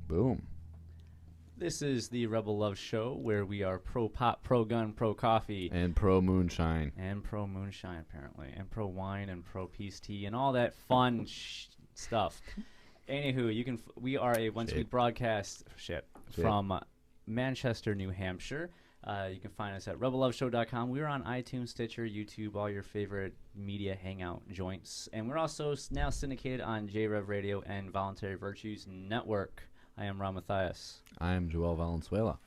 Boom. This is the Rebel Love Show, where we are pro-pot, pro-gun, pro-coffee. And pro-moonshine. And pro-moonshine, apparently. And pro-wine and pro-peace tea and all that fun stuff. Anywho, we are a once-a-week broadcast from Manchester, New Hampshire. You can find us at rebelloveshow.com. We're on iTunes, Stitcher, YouTube, all your favorite media hangout joints. And we're also now syndicated on JRev Radio and Voluntary Virtues Network. I am Mathias. I am Joel Valenzuela.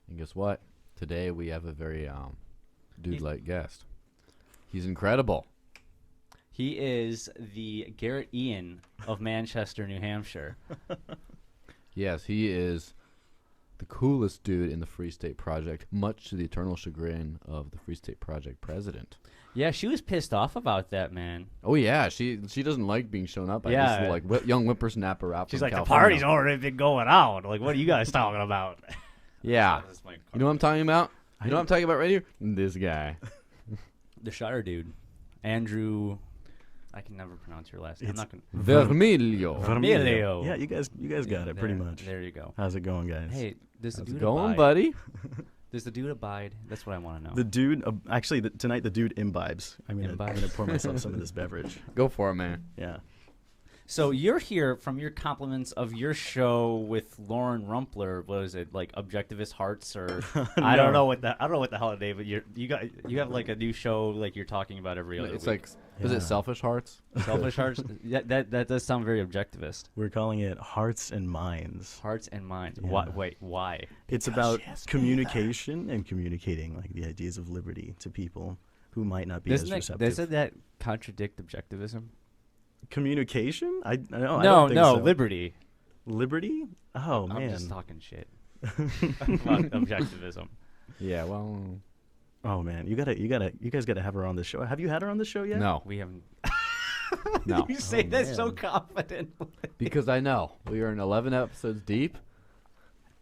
And guess what? Today we have a very dude-like guest. He's incredible. He is the Garrett Ian of Manchester, New Hampshire. Yes, he is the coolest dude in the Free State Project, much to the eternal chagrin of the Free State Project president. Yeah, she was pissed off about that, man. Oh yeah, she doesn't like being shown up by this like young whippersnapper rap. She's like, California. The party's already been going on. Like, what are you guys talking about? Yeah. You know what I'm talking about? You know what I'm talking about right here? This guy. The Shire Dude. Andrew, I can never pronounce your last name. I'm not gonna. Vermiglio. Yeah, you guys got it pretty much. There you go. How's it going, guys? Hey, does the How's it dude going, abide? buddy? Does the dude abide? That's what I want to know. The dude, tonight the dude imbibes. I'm gonna pour myself some of this beverage. Go for it, man. Yeah. So you're here from your compliments of your show with Lauren Rumpler. What is it, like Objectivist Hearts, or I don't know what the hell it is, but you have like a new show like you're talking about every other It's week. like, is it Selfish Hearts? Selfish Hearts. That does sound very objectivist. We're calling it Hearts and Minds. Hearts and Minds. Yeah. Why? It's about communication and communicating like the ideas of liberty to people who might not be as receptive. Doesn't that contradict objectivism? Communication? I don't No, think so. liberty. Liberty? Oh man. I'm just talking shit about objectivism. Yeah, well. Oh man, you guys gotta have her on this show. Have you had her on the show yet? No. We haven't. No. You say that man. so confidently. Because I know. We are in 11 episodes deep,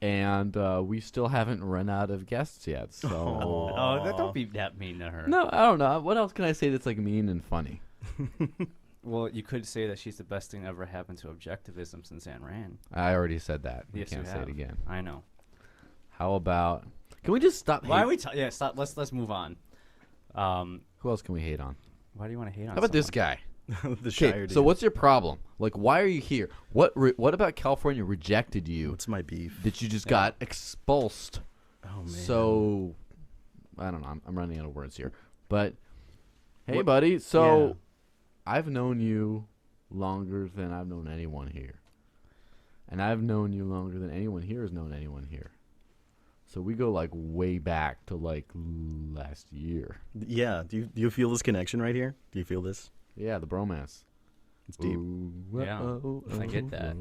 and we still haven't run out of guests yet. So. Oh, don't be that mean to her. No, I don't know. What else can I say that's like mean and funny? Well, you could say that she's the best thing that ever happened to objectivism since Ayn Rand. I already said that. Yes, I can't you say have. it again. I know. How about... Can we just stop Why are we... Yeah, stop. Let's move on. Who else can we hate on? Why do you want to hate on How about this someone? guy? The Shire Okay, Dude. so what's your problem? Like, why are you here? What about California rejected you What's my beef? that you just got expulsed? Oh man. So, I don't know. I'm running out of words here. But, hey, What- buddy. So, yeah. I've known you longer than I've known anyone here. And I've known you longer than anyone here has known anyone here. So we go like way back to like last year. Yeah. Do you feel this connection right here? Do you feel this? Yeah, the bromance. It's deep. Ooh, Yeah, I get that.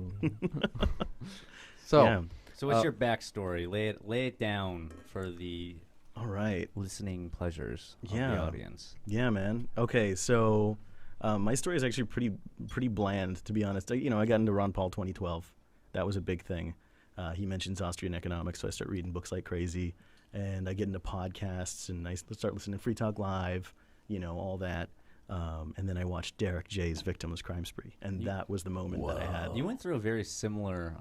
So, Yeah. So what's your backstory? Lay it down for the All right. listening pleasures of Yeah. the audience. Yeah, man. Okay, so my story is actually pretty bland, to be honest. I got into Ron Paul 2012. That was a big thing. He mentions Austrian economics, so I start reading books like crazy, and I get into podcasts, and I start listening to Free Talk Live, all that. And then I watched Derek J's Victimless Crime Spree, and that was the moment that I had. You went through a very similar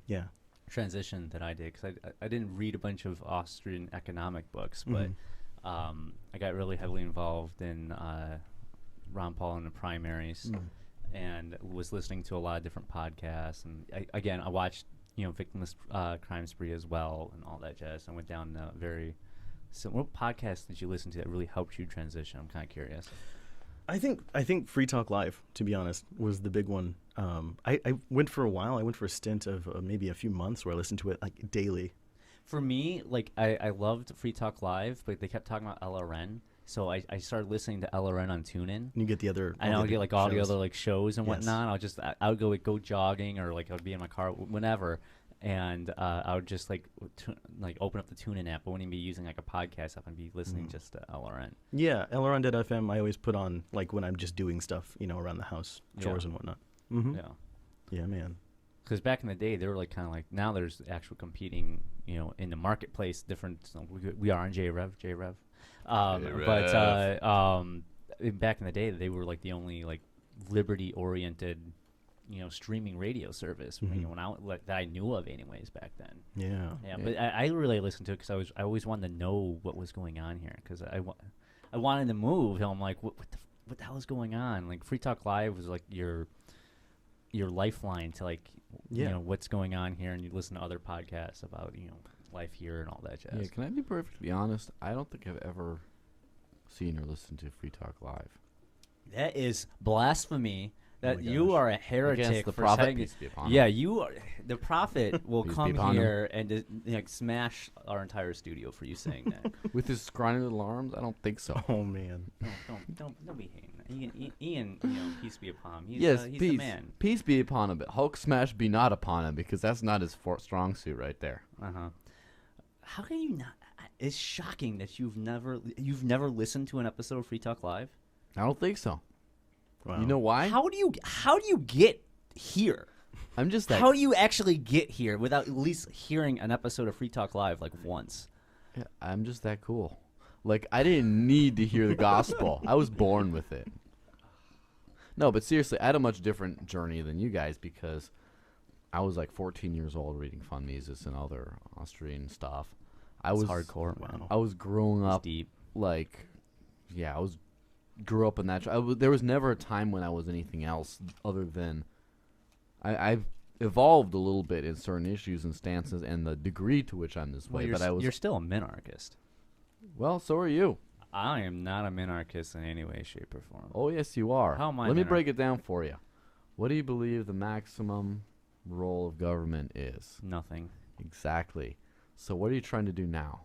Yeah. transition that I did, because I didn't read a bunch of Austrian economic books, but I got really heavily involved in Ron Paul in the primaries, and was listening to a lot of different podcasts. And I watched Victimless Crime Spree as well, and all that jazz. I went down very. So, what podcast did you listen to that really helped you transition? I'm kind of curious. I think Free Talk Live, to be honest, was the big one. I went for a while. I went for a stint of maybe a few months where I listened to it like daily. For me, like I loved Free Talk Live, but they kept talking about LRN, so I started listening to LRN on TuneIn. And you get the other. I know, get like all the shows. other like shows and Yes. whatnot. I would go jogging, or like I would be in my car whenever, and I would just like open up the TuneIn app. I wouldn't even be using like a podcast app. I'd be listening just to LRN. Yeah, LRN.FM. I always put on like when I'm just doing stuff, around the house, chores and whatnot. Mm-hmm. Yeah, Yeah, man. because back in the day they were like kind of like, now there's actual competing, in the marketplace. Different. We are on JRev. But back in the day, they were like the only like liberty-oriented, streaming radio service that I knew of anyways back then. Yeah. But I really listened to it because I always wanted to know what was going on here because I wanted to move. And I'm like, what the hell is going on? Like Free Talk Live was like your lifeline to what's going on here, and you listen to other podcasts about life here and all that jazz. Yeah, can I be perfectly honest? I don't think I've ever seen or listened to Free Talk Live. That is blasphemy. That you are a heretic the for prophet, saying peace be upon him. Yeah, you are. The prophet will Peace be come upon him. here and smash our entire studio for you saying that. With his scrawny little arms? I don't think so. Oh man. Don't be hating that. Ian, peace be upon him. He's, Yes, he's peace. the man. Peace be upon him, but Hulk smash be not upon him, because that's not his strong suit right there. How can you not? It's shocking that you've never listened to an episode of Free Talk Live. I don't think so. Wow. You know why? How do you get here? I'm just that. How do you actually get here without at least hearing an episode of Free Talk Live like once? Yeah, I'm just that cool. Like, I didn't need to hear the gospel. I was born with it. No, but seriously, I had a much different journey than you guys because I was like 14 years old reading Fun Mises and other Austrian stuff. I was hardcore. Wow. I was growing up deep. Like, yeah, grew up in that. There was never a time when I was anything else other than I've evolved a little bit in certain issues and stances and the degree to which I'm this way. But you're still a minarchist. Well, so are you. I am not a minarchist in any way, shape, or form. Oh, yes, you are. How am I? Let me break it down for you. What do you believe the maximum role of government is? Nothing. Exactly. So what are you trying to do now?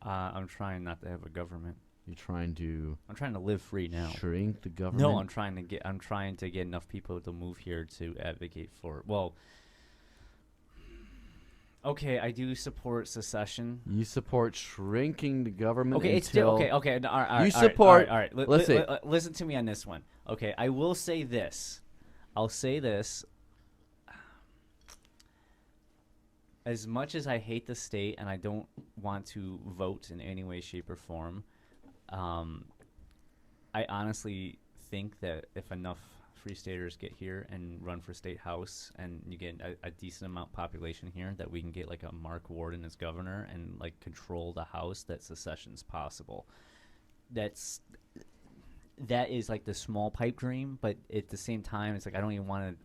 I'm trying not to have a government. You're trying to... I'm trying to live free now. Shrink the government? No, I'm trying to get enough people to move here to advocate for... Well... Okay, I do support secession. You support shrinking the government. Okay, it's still okay. Okay, all right. You support. All right. Let's see. Listen to me on this one. Okay, I will say this. I'll say this. As much as I hate the state and I don't want to vote in any way, shape, or form, I honestly think that if enough Free Staters get here and run for state house, and you get a decent amount population here, that we can get like a Mark Warden as governor and like control the house, that secession's possible. That is like the small pipe dream, but at the same time, it's like I don't even want to.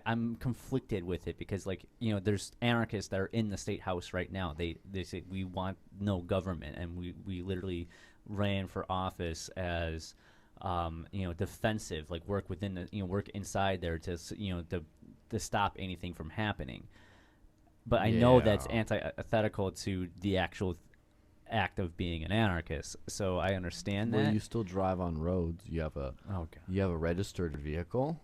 I'm conflicted with it because, like, there's anarchists that are in the state house right now. They say we want no government, and we literally ran for office as defensive, like work within the, work inside there to stop anything from happening. But I know that's antithetical to the actual act of being an anarchist. So I understand that. Well, you still drive on roads. You have a registered vehicle.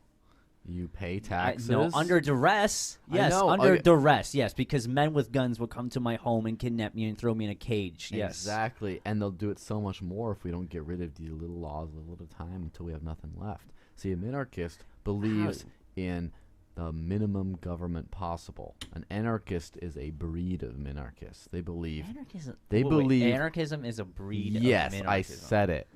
You pay taxes. No, under duress. Yes, under duress. Yes, because men with guns will come to my home and kidnap me and throw me in a cage. Yes, exactly. And they'll do it so much more if we don't get rid of these little laws a little at a time until we have nothing left. See, a minarchist believes in the minimum government possible. An anarchist is a breed of minarchists. They believe. Anarchism is a breed. Yes, of minarchism. I said it.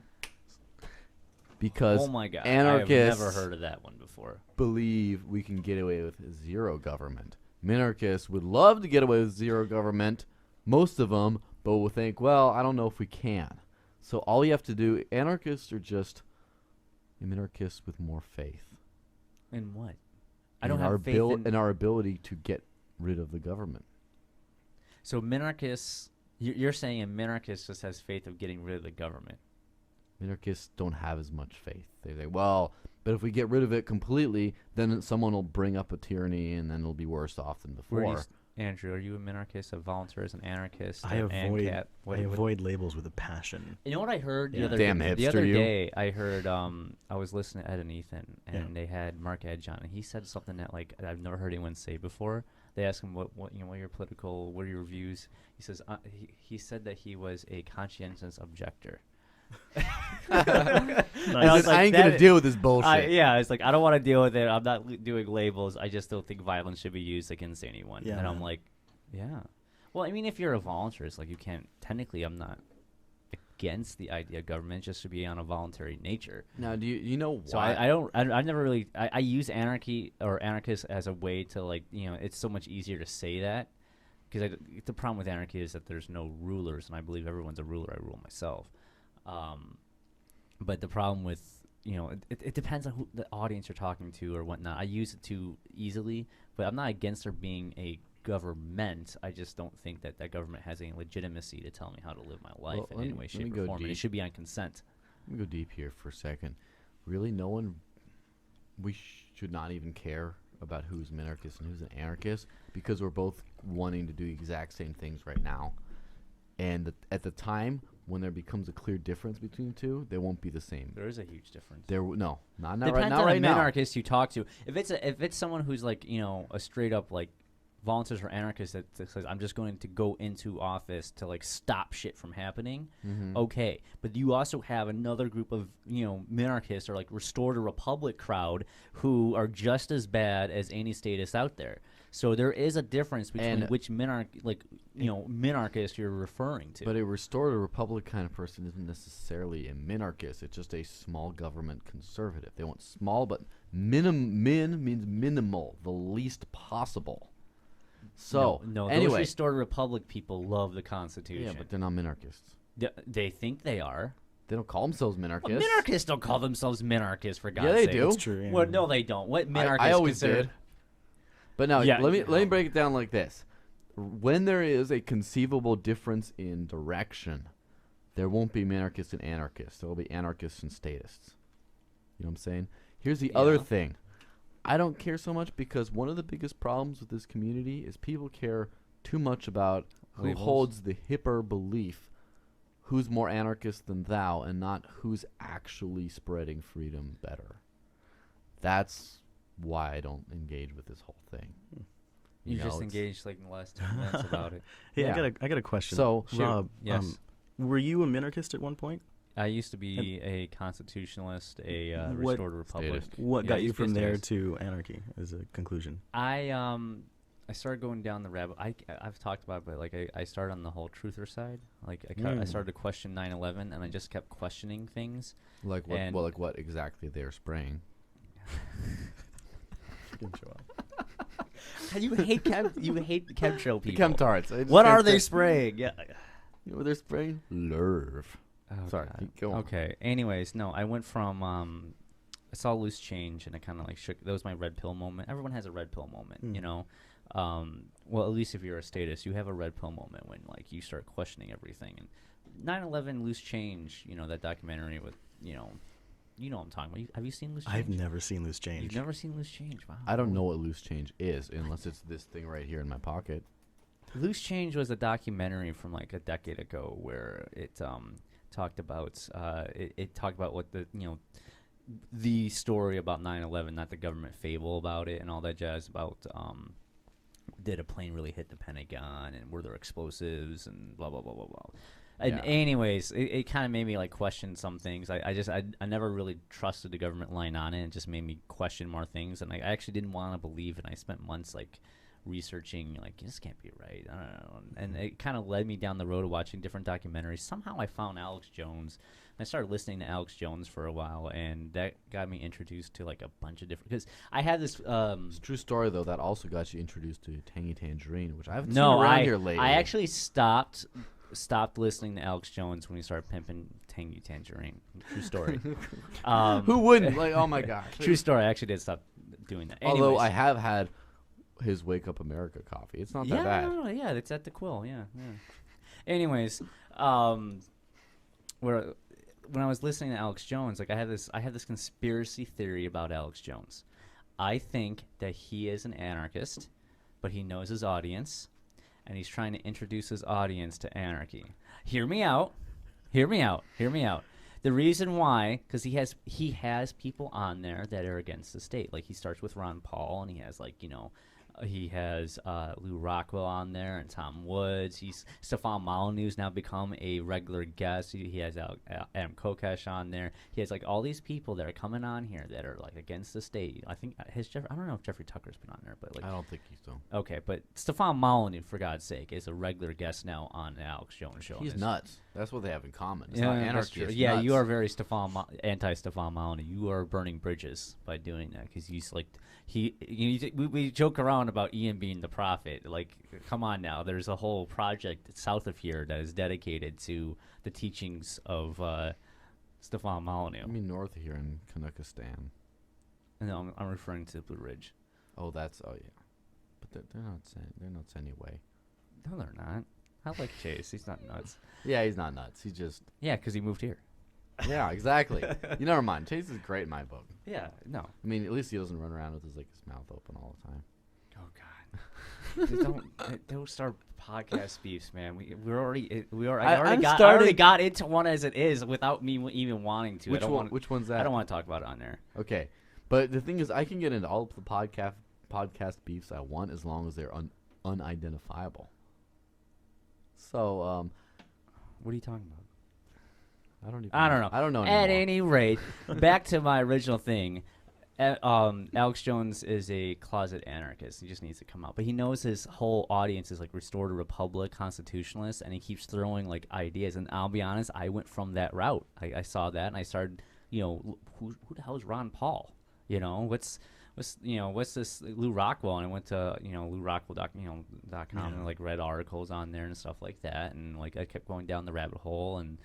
Because oh my God, anarchists I have never heard of that one before. Believe we can get away with zero government. Minarchists would love to get away with zero government, most of them, but will think, well, I don't know if we can. So all you have to do, anarchists are just minarchists with more faith. In what? I don't have faith in our ability to get rid of the government. So minarchists, you're saying a minarchist just has faith of getting rid of the government. Minarchists don't have as much faith. They say, well, but if we get rid of it completely, then someone will bring up a tyranny, and then it'll be worse off than before. Andrew, are you a minarchist, a volunteer, an anarchist? I avoid labels with a passion. You know what I heard the other day? I heard I was listening to Ed and Ethan, and they had Mark Edge on, and he said something that like I've never heard anyone say before. They asked him what are your views. He says he said that he was a conscientious objector. I ain't gonna deal with this bullshit. It's like I don't want to deal with it. I'm not doing labels. I just don't think violence should be used against anyone. And I'm like, yeah. Well, I mean, if you're a voluntarist, like you can't. Technically, I'm not. against the idea of government, just to be on a voluntary nature. Now, do you know why? So I never really I use anarchy or anarchist as a way to, like, it's so much easier to say that, because the problem with anarchy is that there's no rulers, and I believe everyone's a ruler. I rule myself. But the problem with, it depends on who the audience you're talking to or whatnot. I use it too easily, but I'm not against there being a government. I just don't think that government has any legitimacy to tell me how to live my life in any way, shape, or form. And it should be on consent. Let me go deep here for a second. Really, we should not even care about who's minarchist and who's an anarchist, because we're both wanting to do the exact same things right now. And at the time when there becomes a clear difference between the two, they won't be the same. There is a huge difference. Not right now. Depends on the minarchist you talk to. If it's someone who's like, a straight up like volunteers or anarchists that says, I'm just going to go into office to like stop shit from happening, okay. But you also have another group of, minarchists or like Restore the Republic crowd who are just as bad as any statist out there. So there is a difference between which minarchist you're referring to. But a Restore the Republic kind of person isn't necessarily a minarchist. It's just a small government conservative. They want small, but min means minimal, the least possible. So, no, anyway. Those Restore the Republic people love the Constitution. Yeah, but they're not minarchists. They think they are. They don't call themselves minarchists. Well, minarchists don't call themselves minarchists, for God's sake. Yeah, they do. That's true. Yeah. Well, no, they don't. What minarchists I always consider... did. But now, let me break it down like this. When there is a conceivable difference in direction, there won't be minarchists and anarchists. There will be anarchists and statists. You know what I'm saying? Here's the other thing. I don't care so much, because one of the biggest problems with this community is people care too much about who holds the hipper belief, who's more anarchist than thou, and not who's actually spreading freedom better. That's why I don't engage with this whole thing. You just engaged like in the last 2 minutes about it. Hey, yeah. I got a question. So, Rob, yes. Were you a minarchist at one point? I used to be a constitutionalist, a Restore the Republic. What got you from there to anarchy as a conclusion? I started going down the rabbit. I've talked about it, but like I started on the whole truther side. Like I started to question 9/11, and I just kept questioning things. Like what? Well, like what exactly they're spraying. You hate chemtrail people. The chemtards. What are they spraying? Yeah. You know what they're spraying? Lerv. Oh, sorry, go on. Okay. Anyways, no, I went from I saw Loose Change, and it kind of like shook. That was my red pill moment. Everyone has a red pill moment, you know. Well, at least if you're a statist, you have a red pill moment when like you start questioning everything. And 9/11, Loose Change, that documentary with you know what I'm talking about. Have you seen Loose Change? I've never seen Loose Change. You've never seen Loose Change? Wow. I don't know what Loose Change is, unless it's this thing right here in my pocket. Loose Change was a documentary from like a decade ago where it talked about what the story about 9/11, not the government fable about it and all that jazz about did a plane really hit the Pentagon and were there explosives and blah blah blah blah blah. And anyways, it kind of made me like question some things. I never really trusted the government line on it. It just made me question more things, and I actually didn't want to believe it. I spent months like researching, like, this can't be right. I don't know. And it kind of led me down the road of watching different documentaries. Somehow I found Alex Jones. And I started listening to Alex Jones for a while, and that got me introduced to like a bunch of different. Because I had this. It's a true story though. That also got you introduced to Tangy Tangerine, which I haven't seen around here lately. I actually stopped listening to Alex Jones when he started pimping Tangy Tangerine. True story. Who wouldn't? Like, oh my gosh. True story. I actually did stop doing that. Although Anyways. I have had his Wake Up America coffee. It's not that bad. Yeah, it's at the Quill. Yeah. Anyways, when I was listening to Alex Jones, like I had this conspiracy theory about Alex Jones. I think that he is an anarchist, but he knows his audience, and he's trying to introduce his audience to anarchy. Hear me out. The reason why, because he has people on there that are against the state. Like he starts with Ron Paul, and he has like He has Lou Rockwell on there and Tom Woods. Stefan Molyneux's now become a regular guest. He has Adam Kokesh on there. He has like all these people that are coming on here that are like against the state. I think I don't know if Jeffrey Tucker's been on there, but like I don't think he's done. Okay, but Stefan Molyneux, for God's sake, is a regular guest now on the Alex Jones show. He's nuts. That's what they have in common. It's Yeah, not that's anarchy. true. It's Yeah, nuts. you are very anti-Stefan Molyneux. You are burning bridges by doing that because he's like we joke around about Ian being the prophet. Like, come on now. There's a whole project south of here that is dedicated to the teachings of Stefan Molyneux. I mean, north of here in Kanukistan. No, I'm referring to Blue Ridge. Oh, yeah. But they're nuts anyway. No, they're not. I like Chase. He's not nuts. Yeah, he's not nuts. He's just. Yeah, because he moved here. Yeah, exactly. You never mind. Chase is great in my book. Yeah, no. I mean, at least he doesn't run around with his mouth open all the time. Oh God! Don't start podcast beefs, man. I I'm already got into one as it is without me even wanting to. Which one's that? I don't want to talk about it on there. Okay, but the thing is, I can get into all of the podcast beefs I want as long as they're unidentifiable. So, what are you talking about? I don't know. I don't know anymore. At any rate, back to my original thing. Alex Jones is a closet anarchist. He just needs to come out. But he knows his whole audience is like restored a republic, constitutionalists, and he keeps throwing like ideas. And I'll be honest, I went from that route. I saw that, and I started, who the hell is Ron Paul? What's this Lou Rockwell? And I went to LouRockwell.com and like read articles on there and stuff like that. And like I kept going down the rabbit hole, and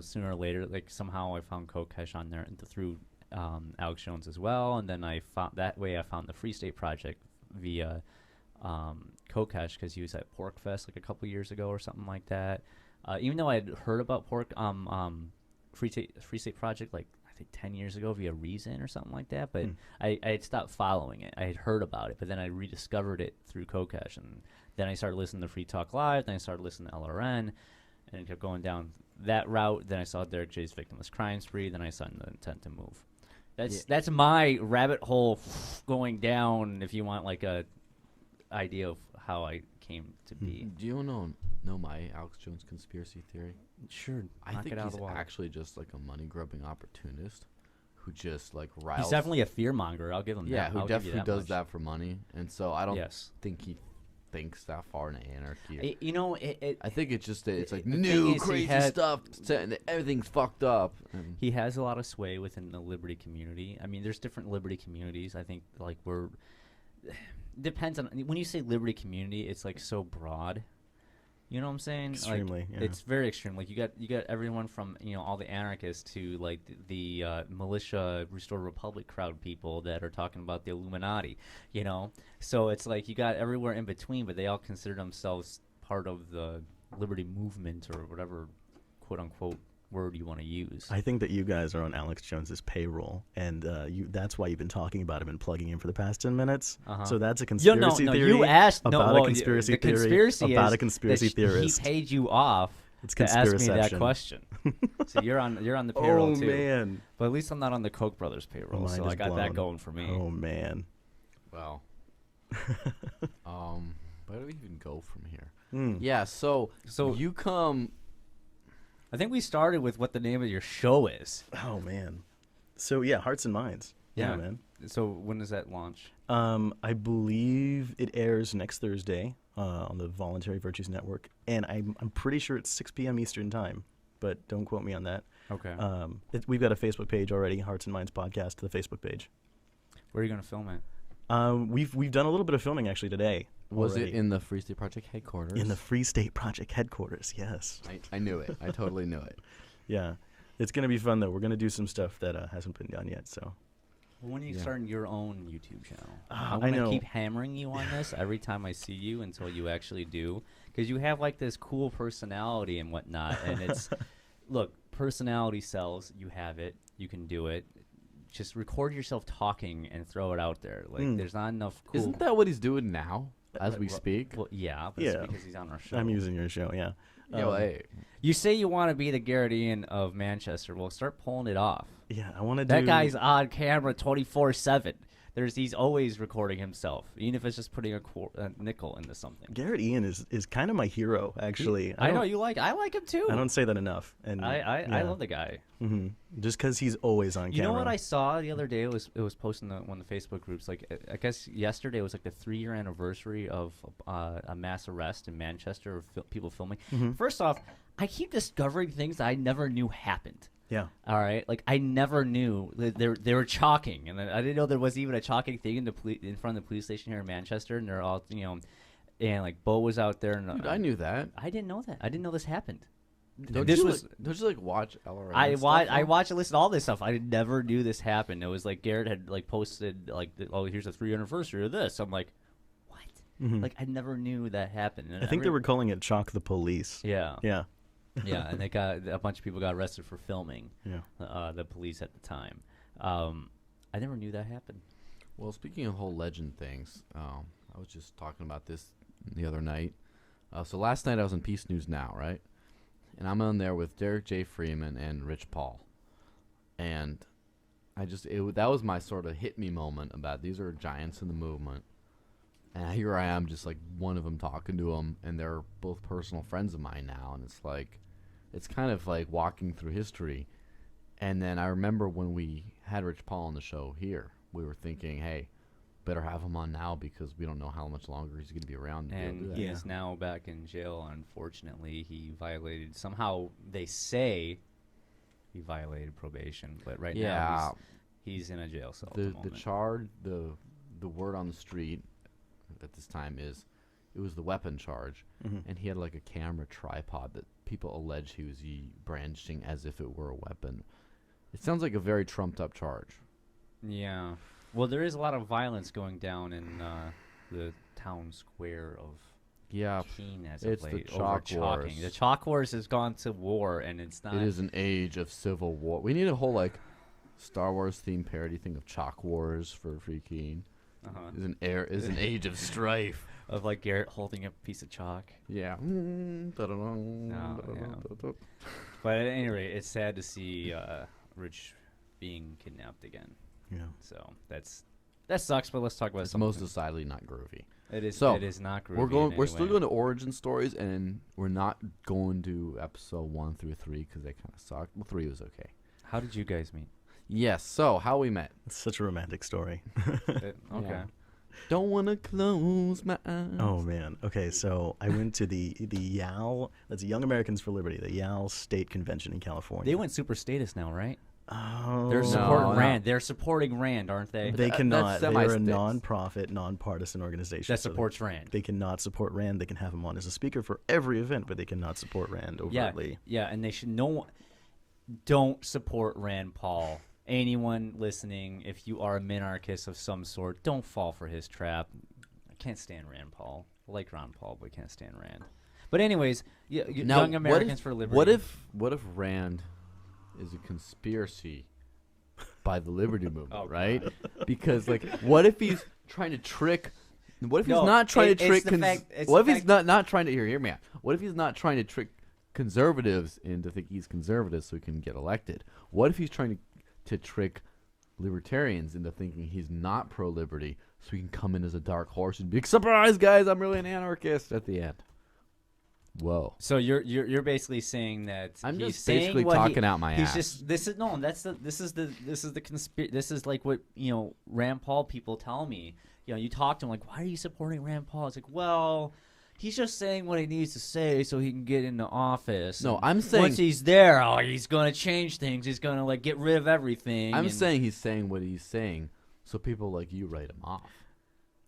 sooner or later, like somehow I found Kokesh on there through Alex Jones as well, and then I found the Free State Project via Kokesh because he was at Pork Fest like a couple years ago or something like that. Even though I had heard about Free State Project like I think 10 years ago via Reason or something like that, but I had stopped following it. I had heard about it, but then I rediscovered it through Kokesh, and then I started listening to Free Talk Live, then I started listening to LRN, and it kept going down that route. Then I saw Derek J's Victimless Crime Spree, then I saw The Intent to Move. That's my rabbit hole going down, if you want like a idea of how I came to be. Do you know my Alex Jones conspiracy theory? Sure. I think he's actually just like a money-grubbing opportunist who just like riles. He's definitely a fear-monger. I'll give him that. Yeah, who I'll definitely does that for money. And so I don't think he thinks that far into anarchy. I think it's just it's like new crazy stuff. Everything's fucked up. He has a lot of sway within the liberty community. I mean, there's different liberty communities. I think like depends on when you say liberty community, it's like so broad. You know what I'm saying? Extremely. Like, it's very extreme. Like you got everyone from all the anarchists to like the militia Restore Republic crowd people that are talking about the Illuminati. So it's like you got everywhere in between, but they all consider themselves part of the liberty movement or whatever quote unquote word you want to use. I think that you guys are on Alex Jones's payroll, and that's why you've been talking about him and plugging him for the past 10 minutes. So that's a conspiracy theory. You asked about a conspiracy theory about a conspiracy theorist. He paid you off to ask me that question. So you're on the payroll too. Oh man! But at least I'm not on the Koch brothers payroll, so I got that going for me. Oh man! Well, where do we even go from here? Yeah, so you come. I think we started with what the name of your show is. Oh man! So yeah, Hearts and Minds. Yeah, man. So when does that launch? I believe it airs next Thursday on the Voluntary Virtues Network, and I'm pretty sure it's 6 p.m. Eastern time, but don't quote me on that. Okay. We've got a Facebook page already, Hearts and Minds Podcast, the Facebook page. Where are you going to film it? We've done a little bit of filming actually today. Was it in the Free State Project headquarters? In the Free State Project headquarters, yes. I knew it. I totally knew it. Yeah. It's going to be fun, though. We're going to do some stuff that hasn't been done yet, so. Well, when are you starting your own YouTube channel? I I'm know. going to keep hammering you on this every time I see you until you actually do. Because you have, like, this cool personality and whatnot. And it's, look, personality sells. You have it. You can do it. Just record yourself talking and throw it out there. Like, there's not enough cool. Isn't that what he's doing now? As we speak? Well, yeah, but it's because he's on our show. I'm using your show, yeah. Hey. You say you want to be the Garrett Ian of Manchester. Well, start pulling it off. Yeah, I want to do... That guy's on camera 24/7. He's always recording himself, even if it's just putting a nickel into something. Garrett Ian is kind of my hero, actually. I know you like. I like him too. I don't say that enough. And I love the guy. Mm-hmm. Just because he's always on camera. You know what I saw the other day? It was posted in one of the Facebook groups. Like I guess yesterday was like the 3-year anniversary of a mass arrest in Manchester of people filming. Mm-hmm. First off, I keep discovering things I never knew happened. Yeah. All right. Like I never knew they were chalking, and I didn't know there was even a chalking thing in front of the police station here in Manchester. And they're all and like Bo was out there. And Dude, I knew that. I didn't know that. I didn't know this happened. Don't you like watch LRA? I watch and listen to all this stuff. I never knew this happened. It was like Garrett had like posted like, oh, here's a 3-year anniversary of this. I'm like, what? Mm-hmm. Like I never knew that happened. And I think they were calling it Chalk the Police. Yeah. Yeah. Yeah, and a bunch of people got arrested for filming. Yeah. The police at the time. I never knew that happened. Well, speaking of whole legend things, I was just talking about this the other night. So last night I was in Peace News Now, right? And I'm on there with Derek J. Freeman and Rich Paul. And that was my sort of hit me moment about these are giants in the movement. And here I am, just like one of them talking to them, and they're both personal friends of mine now. And it's like, it's kind of like walking through history. And then I remember when we had Rich Paul on the show here, we were thinking, hey, better have him on now because we don't know how much longer he's going to be around. And he is now back in jail. Unfortunately, he violated, somehow they say he violated probation, but right now he's in a jail cell. The word on the street at this time is it was the weapon charge, and he had like a camera tripod that people allege he was brandishing as if it were a weapon. It sounds like a very trumped up charge. Yeah. Well, there is a lot of violence going down in the town square of Keene as of late. The chalk wars. The chalk wars has gone to war, and it's not. It is an age of civil war. We need a whole like Star Wars themed parody thing of chalk wars for Free Keene. Is an age of strife. Of like Garrett holding a piece of chalk. Yeah. But at any rate, it's sad to see Rich being kidnapped again. Yeah. So that sucks. But let's talk about something. Most decidedly not groovy. It is. So it is not groovy. We're still going to origin stories, and we're not going to episode 1 through 3 because they kind of sucked. Well, 3 was okay. How did you guys meet? Yes. So how we met. It's such a romantic story. Okay. Yeah. Don't want to close my eyes. Oh, man. Okay, so I went to the YAL, that's Young Americans for Liberty, the YAL State Convention in California. They went super status now, right? Oh. They're supporting Rand. They're supporting Rand, aren't they? They cannot. They are a non-profit, non-partisan organization. That supports Rand. They cannot support Rand. They can have him on as a speaker for every event, but they cannot support Rand overtly. Yeah, and they should don't support Rand Paul. Anyone listening, if you are a minarchist of some sort, don't fall for his trap. I can't stand Rand Paul. I like Ron Paul, but I can't stand Rand. But anyways, Young Americans for Liberty. What if Rand is a conspiracy by the Liberty movement, right? Because like, what if he's trying to trick? What if he's not trying to trick? What if he's not trying to hear me out? What if he's not trying to trick conservatives into thinking he's conservative so he can get elected? What if he's trying to trick libertarians into thinking he's not pro-liberty so he can come in as a dark horse and be like, surprise, guys, I'm really an anarchist at the end? Whoa. So you're basically saying that I'm he's just basically talking out my ass. This is like what Rand Paul people tell me. You talk to him like, why are you supporting Rand Paul? It's like, well, he's just saying what he needs to say so he can get into office. No, I'm saying once he's there, he's gonna change things. He's gonna like get rid of everything. I'm saying he's saying what he's saying so people like you write him off.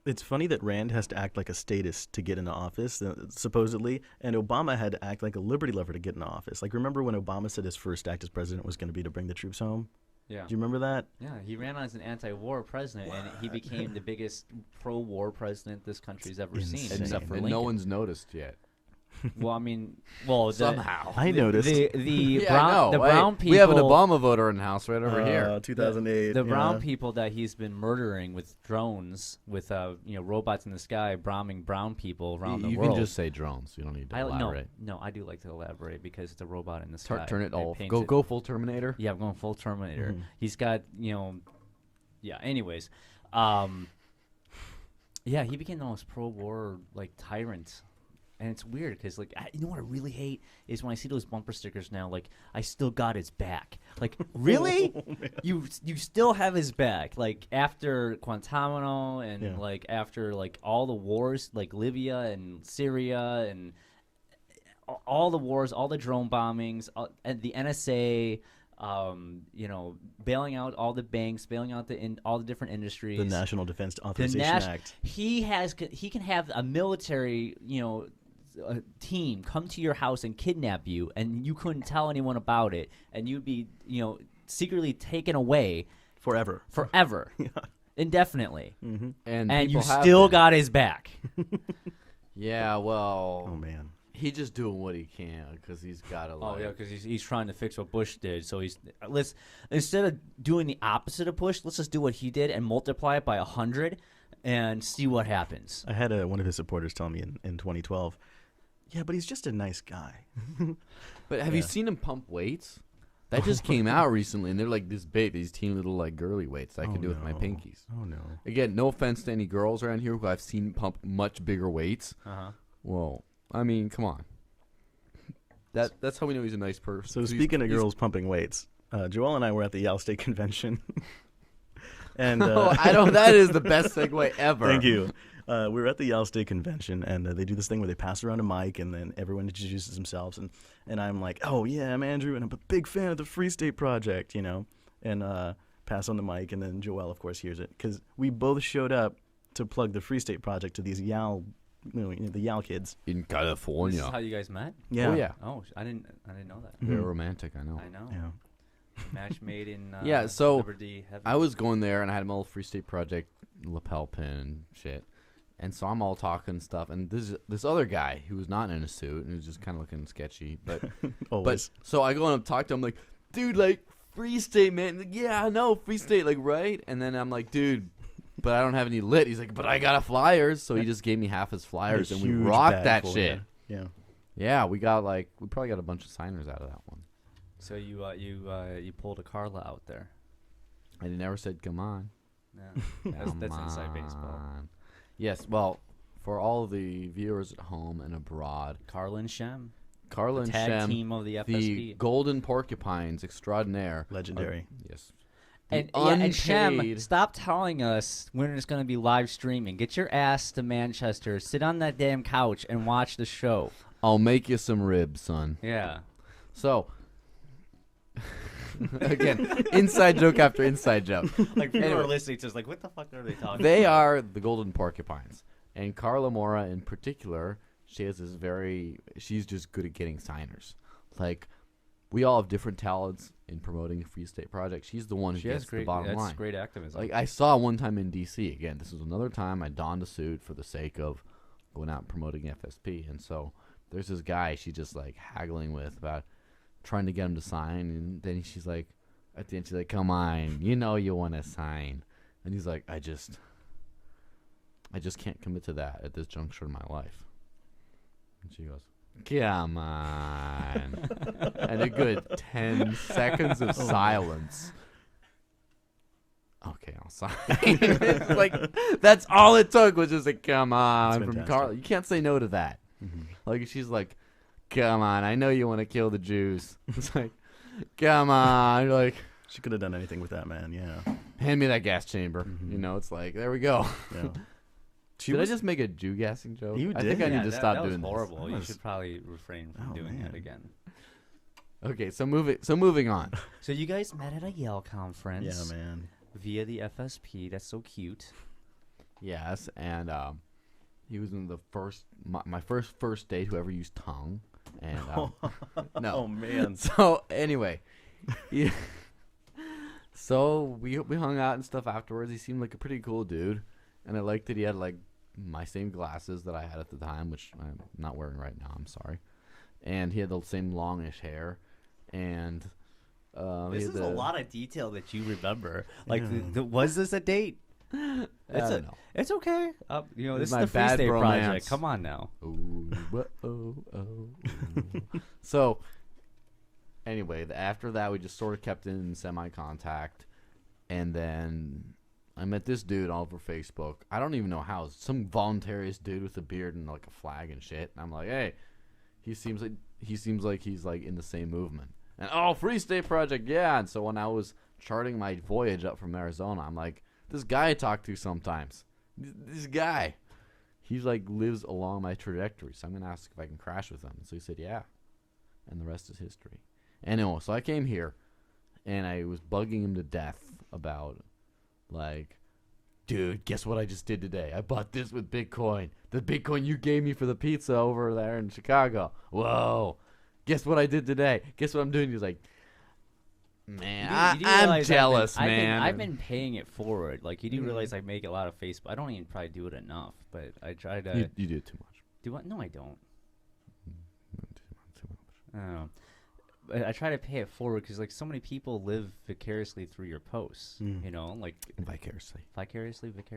It's funny that Rand has to act like a statist to get into office, supposedly, and Obama had to act like a liberty lover to get into office. Like, remember when Obama said his first act as president was going to be to bring the troops home? Yeah. Do you remember that? Yeah, he ran as an anti-war president, and he became the biggest pro-war president this country's ever seen, except for Lincoln. No one's noticed yet. Well, somehow I noticed the brown people. We have an Obama voter in the house right over here. 2008. The brown people that he's been murdering with drones, with robots in the sky, bombing brown people around the world. You can just say drones. You don't need to elaborate. No, I do like to elaborate because it's a robot in the sky. Turn it off. Go full Terminator. Yeah, I'm going full Terminator. Mm-hmm. He's got Yeah. Anyways. Yeah, he became the most pro-war like tyrant, and it's weird because like you know what I really hate is when I see those bumper stickers now. Like, I still got his back. Like, really? You still have his back? Like after Guantanamo and like after like all the wars, like Libya and Syria and all the wars, all the drone bombings, and the NSA. Bailing out all the banks, bailing out all the different industries. The National Defense Authorization Act. He can have a military, a team come to your house and kidnap you, and you couldn't tell anyone about it, and you'd be, secretly taken away forever, indefinitely, and you still got his back. Yeah, well, oh man. He's just doing what he can because he's got to. Oh yeah, because he's trying to fix what Bush did. So let's instead of doing the opposite of Bush, let's just do what he did and multiply it by 100 and see what happens. I had one of his supporters tell me in 2012, yeah, but he's just a nice guy. But have you seen him pump weights? That just came out recently, and they're like this big, these teeny little like girly weights that I can do with my pinkies. Oh no! Again, no offense to any girls around here who I've seen pump much bigger weights. Well. I mean, come on. That's how we know he's a nice person. So speaking of girls pumping weights, Joel and I were at the Yale State Convention, and that is the best segue ever. Thank you. We were at the Yale State Convention, and they do this thing where they pass around a mic, and then everyone introduces themselves, and I'm like, oh yeah, I'm Andrew, and I'm a big fan of the Free State Project, and pass on the mic, and then Joel, of course, hears it because we both showed up to plug the Free State Project to these Yale. The Yale kids in California. This is how you guys met? Yeah. Oh yeah. Oh, I didn't know that. Very romantic, I know. Yeah. Match made in so Liberty Heaven. I was going there and I had my little Free State Project lapel pin and shit. And so I'm all talking stuff, and this other guy who was not in a suit and he was just kind of looking sketchy, but always. But so I go and talk to him like, dude, like Free State, man. Like, yeah, I know Free State, like, right? And then I'm like, dude, but I don't have any lit. He's like, but I got a flyers. So he just gave me half his flyers, and we rocked that shit. Yeah, we probably got a bunch of signers out of that one. So you pulled a Carla out there. I never said come on. No, that's inside baseball. Yes, well, for all of the viewers at home and abroad, Carla and Shem. Carla and tag Shem, team of the FSP. the Golden Porcupines extraordinaire. Legendary. Yes. And Shem, stop telling us when it's going to be live streaming. Get your ass to Manchester, sit on that damn couch, and watch the show. I'll make you some ribs, son. Yeah. So, again, inside joke after inside joke. Like, people are listening to us like, what the fuck are they talking They about? are the Golden Porcupines. And Carla Mora in particular, she's just good at getting signers. Like, we all have different talents in promoting the Free State Project. She's the one who gets the bottom line. That's great activism. Like, I saw one time in D.C. Again, this was another time I donned a suit for the sake of going out and promoting FSP. And so there's this guy she's just, like, haggling with about trying to get him to sign. And then she's like, at the end, she's like, come on, you know you want to sign. And he's like, I just can't commit to that at this juncture in my life. And she goes, come on. And a good 10 seconds of silence. Okay, I'll sign. It's like, that's all it took was just like, come on, from Carla. You can't say no to that. Mm-hmm. Like, she's like, come on, I know you want to kill the Jews. It's like, come on. Like, she could have done anything with that, man. Yeah. Hand me that gas chamber. Mm-hmm. It's like, there we go. Yeah. Did I just make a Jew gassing joke? You did. I think I need to stop doing this. That was horrible. This. You should probably refrain from doing that again. Okay, so moving on. So you guys met at a Yale conference. Yeah, man. Via the FSP. That's so cute. Yes, and he was in my first date who ever used tongue. And no. Oh man. So anyway, so we hung out and stuff afterwards. He seemed like a pretty cool dude, and I liked that he had like my same glasses that I had at the time, which I'm not wearing right now. I'm sorry. And he had the same longish hair, and this is a lot of detail that you remember. Like, was this a date? It's okay. This is the Free State Project. Come on now. Ooh, ooh. So, anyway, after that, we just sort of kept in semi-contact, and then I met this dude all over Facebook. I don't even know how. Some voluntarist dude with a beard and like a flag and shit. And I'm like, hey, he seems like he's like in the same movement. And Free State Project, yeah. And so when I was charting my voyage up from Arizona, I'm like, this guy I talk to sometimes. This guy, he's like lives along my trajectory. So I'm gonna ask if I can crash with him. So he said, yeah. And the rest is history. Anyway, so I came here, and I was bugging him to death about, like, dude, guess what I just did today? I bought this with Bitcoin. The Bitcoin you gave me for the pizza over there in Chicago. Whoa. Guess what I did today? Guess what I'm doing? He's like, man, I'm jealous, man. I've been paying it forward. Like, you do realize I make a lot of Facebook. I don't even probably do it enough, but I try to. You do it too much. Do what? No, I don't. Too much. I don't know. I try to pay it forward because, like, so many people live vicariously through your posts. You know, like vicariously,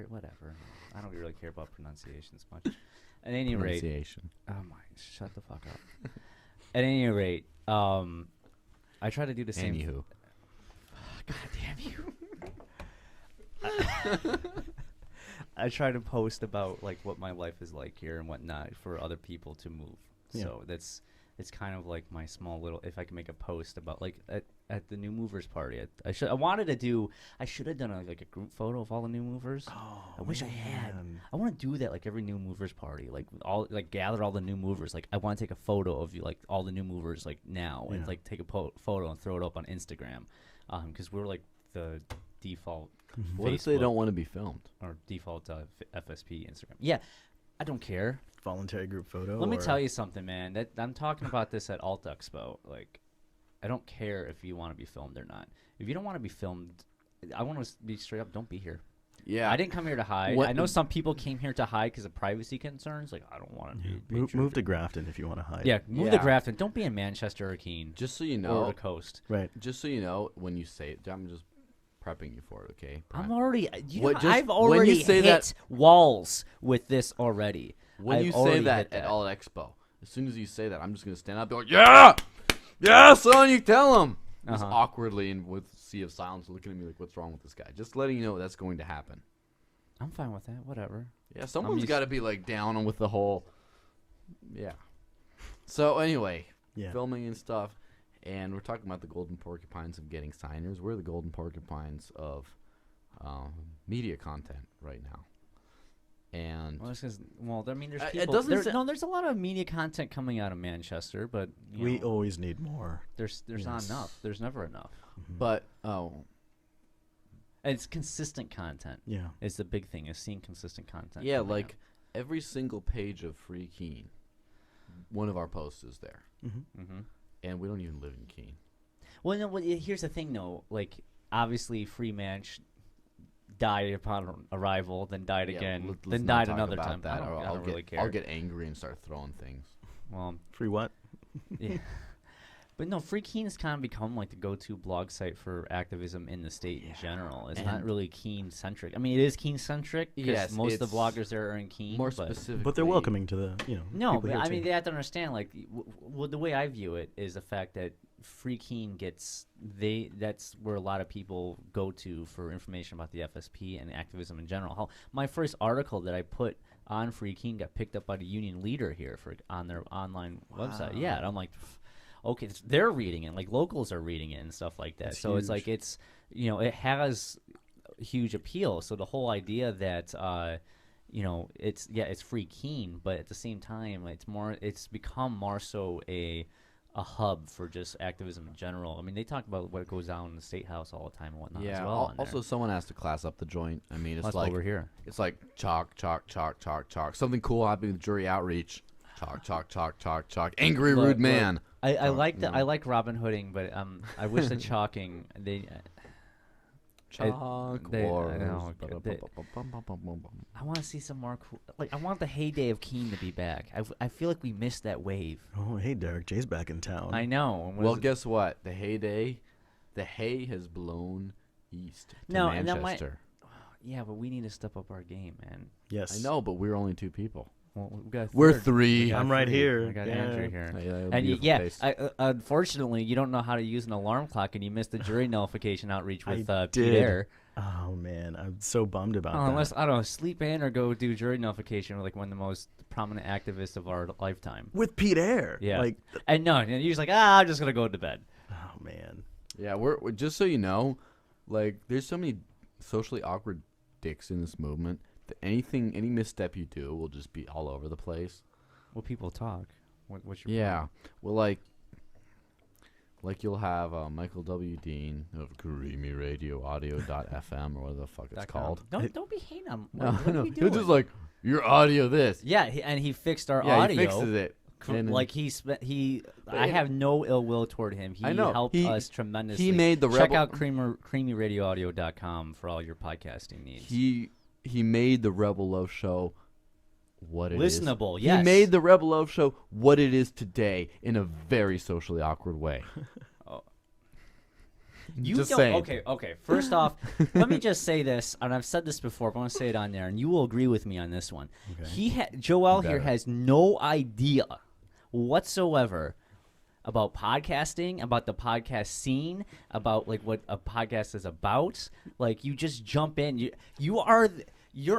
whatever. I don't really care about pronunciations much. At any rate, oh my, shut the fuck up. At any rate, I try to do the same. Anywho, God damn you. I try to post about like what my life is like here and whatnot for other people to move. Yeah. So it's kind of like my small little, if I can make a post about like at the new movers party. I should have done like a group photo of all the new movers. Oh, I wish I had. I want to do that like every new movers party, gather all the new movers. Like I want to take a photo of you, like all the new movers like now, and like take a photo and throw it up on Instagram, because we're like the default. What if they don't want to be filmed? Or default FSP Instagram. Yeah, I don't care. Voluntary group photo. Let me tell you something, man. That I'm talking about this at Alt Expo. Like, I don't care if you want to be filmed or not. If you don't want to be filmed, I want to be straight up. Don't be here. Yeah, I didn't come here to hide. I know some people came here to hide because of privacy concerns. Like, I don't want to move to Grafton if you want to hide. Yeah, move to Grafton. Don't be in Manchester or Keene. Just so you know, or the coast. Right. Just so you know, when you say it, I'm just prepping you for it. Okay. I'm already. I've already hit walls with this already. When you say that at Alt Expo, as soon as you say that, I'm just going to stand up and be like, yeah, son, you tell him. Just awkwardly and with a sea of silence looking at me like, what's wrong with this guy? Just letting you know that's going to happen. I'm fine with that. Whatever. Yeah, someone's got to be like down with the whole, So anyway, filming and stuff, and we're talking about the golden porcupines of getting signers. We're the golden porcupines of media content right now. And there's people. There's a lot of media content coming out of Manchester, but we always need more. There's not enough. There's never enough. But and it's consistent content. Yeah, it's the big thing. Is seeing consistent content. Yeah, like every single page of Free Keene, one of our posts is there, and we don't even live in Keene. Well, no. Here's the thing, though. Like, obviously, Free Manch died upon arrival, then died again, then died another time. That, I don't really care. I'll get angry and start throwing things. Well, Free what? Yeah. But no, Free Keene has kind of become like the go-to blog site for activism in the state in general. It's not really Keene-centric. I mean, it is Keene-centric because most of the bloggers there are in Keene. More specifically. But they're welcoming to the, No, but I mean, they have to understand, like, the way I view it is the fact that Free Keene that's where a lot of people go to for information about the FSP and activism in general. My first article that I put on Free Keene got picked up by the union leader here on their online website. Yeah, and I'm like, okay, they're reading it, like locals are reading it and stuff like that. That's so huge. It's like it has huge appeal. So the whole idea that it's Free Keene, but at the same time it's become more so a hub for just activism in general. I mean, they talk about what goes down in the State House all the time and whatnot as well. Also, someone has to class up the joint. I mean, it's like over here. It's like chalk. Something cool happening with jury outreach. Chalk. Angry, rude man. I like Robin Hooding, but I wish the chalking Chalk wars. I want to see some more cool. Like, I want the heyday of Keene to be back. I feel like we missed that wave. Oh, hey, Derek, Jay's back in town. I know. Well, guess what? The hay has blown east to Manchester. Yeah, but we need to step up our game, man. Yes, I know, but we're only two people. Well, we're three. I'm right here. I got Andrew here. Unfortunately, you don't know how to use an alarm clock, and you missed the jury nullification outreach with Peter. Oh man, I'm so bummed about that. Unless I don't know, sleep in or go do jury nullification with like one of the most prominent activists of our lifetime. With Pete Eyre. Yeah. Like, And no, and you're just like, I'm just gonna go to bed. oh man. Yeah, we're just so you know, like there's so many socially awkward dicks in this movement that any misstep you do will just be all over the place. Well, people talk. What's your Yeah. Well, like you'll have Michael W. Dean of GreamyRadioAudio.fm or whatever the fuck it's called. Don't be hating him. No, What are no. we He'll doing? just like your audio this. Yeah, and he fixed our Yeah, audio. he fixes it. Like I have no ill will toward him. He I know. helped us tremendously. He made the Check out creamyradioaudio.com for all your podcasting needs. He made the Rebel Love Show what it is. Listenable, yes. He made the Rebel Love Show what it is today in a very socially awkward way. You Just don't. saying. Okay. First off, let me just say this, and I've said this before, but I want to say it on there, and you will agree with me on this one. Okay. Joel here Better. has no idea whatsoever about podcasting, about the podcast scene, about like what a podcast is about. Like you just jump in. You're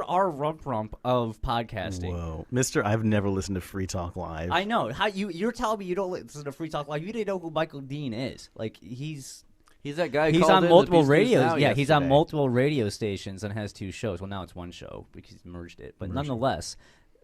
our rump of podcasting. Whoa, Mister, I've never listened to Free Talk Live. I know. How you're telling me you don't listen to Free Talk Live? You didn't know who Michael Dean is. Like he's That guy. he's called on in the multiple Peace News radios. Now Yeah, he's on yesterday. multiple radio stations and has 2 shows. Well, now it's 1 show because he's merged it. But nonetheless,